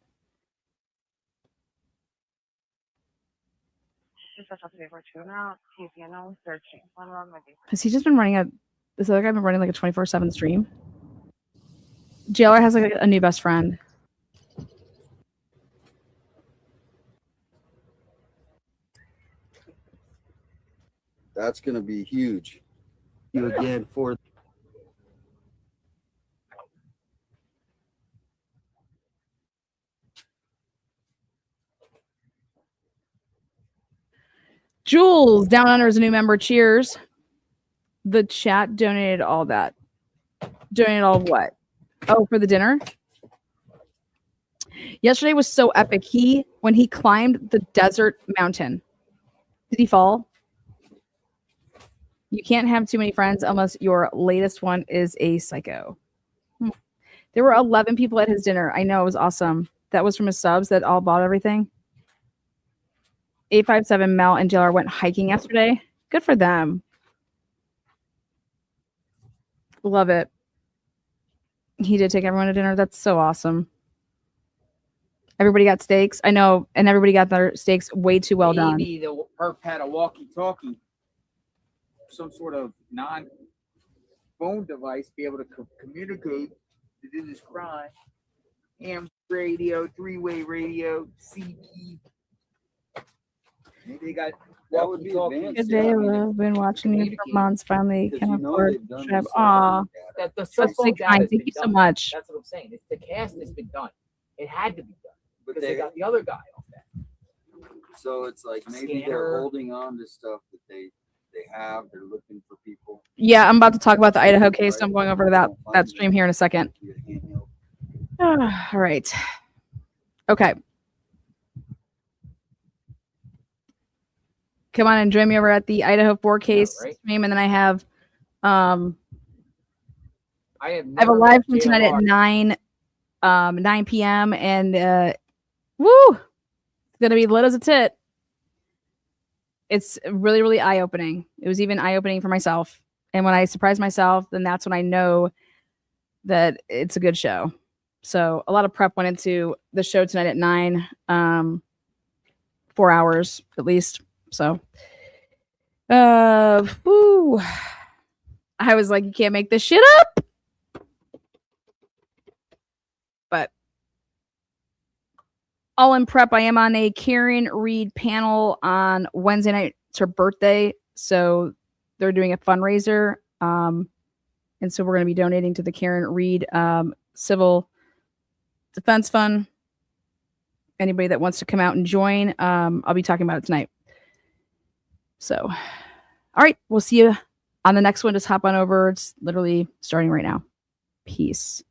Has he just been running this other guy been running like a 24/7 stream? JLR has like a new best friend. That's going to be huge. You again for Jules down under is a new member. Cheers. The chat donated all that. Donated all what? Oh, for the dinner. Yesterday was so epic. When he climbed the desert mountain, did he fall? You can't have too many friends unless your latest one is a psycho. There were 11 people at his dinner. I know, it was awesome. That was from his subs that all bought everything. 857 Mel and JLR went hiking yesterday. Good for them. Love it. He did take everyone to dinner. That's so awesome. Everybody got steaks. I know, and everybody got their steaks way too well done. Maybe the perp had a walkie-talkie, some sort of non-phone device, be able to communicate to do this crime. Ham radio, three-way radio, CD. Maybe they got that would be walkie-talkie. Good day, I've been watching you for months. Finally, can afford trip. Aw, that's so kind. Thank you so much. That's what I'm saying. It's the cast that's been done. It had to be done because they got the other guy off that. So it's like maybe they're holding on to stuff that they have. They're looking for people. Yeah, I'm about to talk about the Idaho case. So I'm going over to that stream here in a second. All right. Okay. Come on and join me over at the Idaho 4 case stream, and then I have a live stream tonight at 9 p.m. and woo, it's gonna be lit as a tit. It's really, really eye-opening. It was even eye-opening for myself, and when I surprise myself, then that's when I know that it's a good show. So a lot of prep went into the show tonight at 9. 4 hours at least. So, whew. I was like, you can't make this shit up. But all in prep, I am on a Karen Reed panel on Wednesday night. It's her birthday, so they're doing a fundraiser. And so we're going to be donating to the Karen Reed Civil Defense Fund. Anybody that wants to come out and join, I'll be talking about it tonight. So, all right, we'll see you on the next one. Just hop on over. It's literally starting right now. Peace.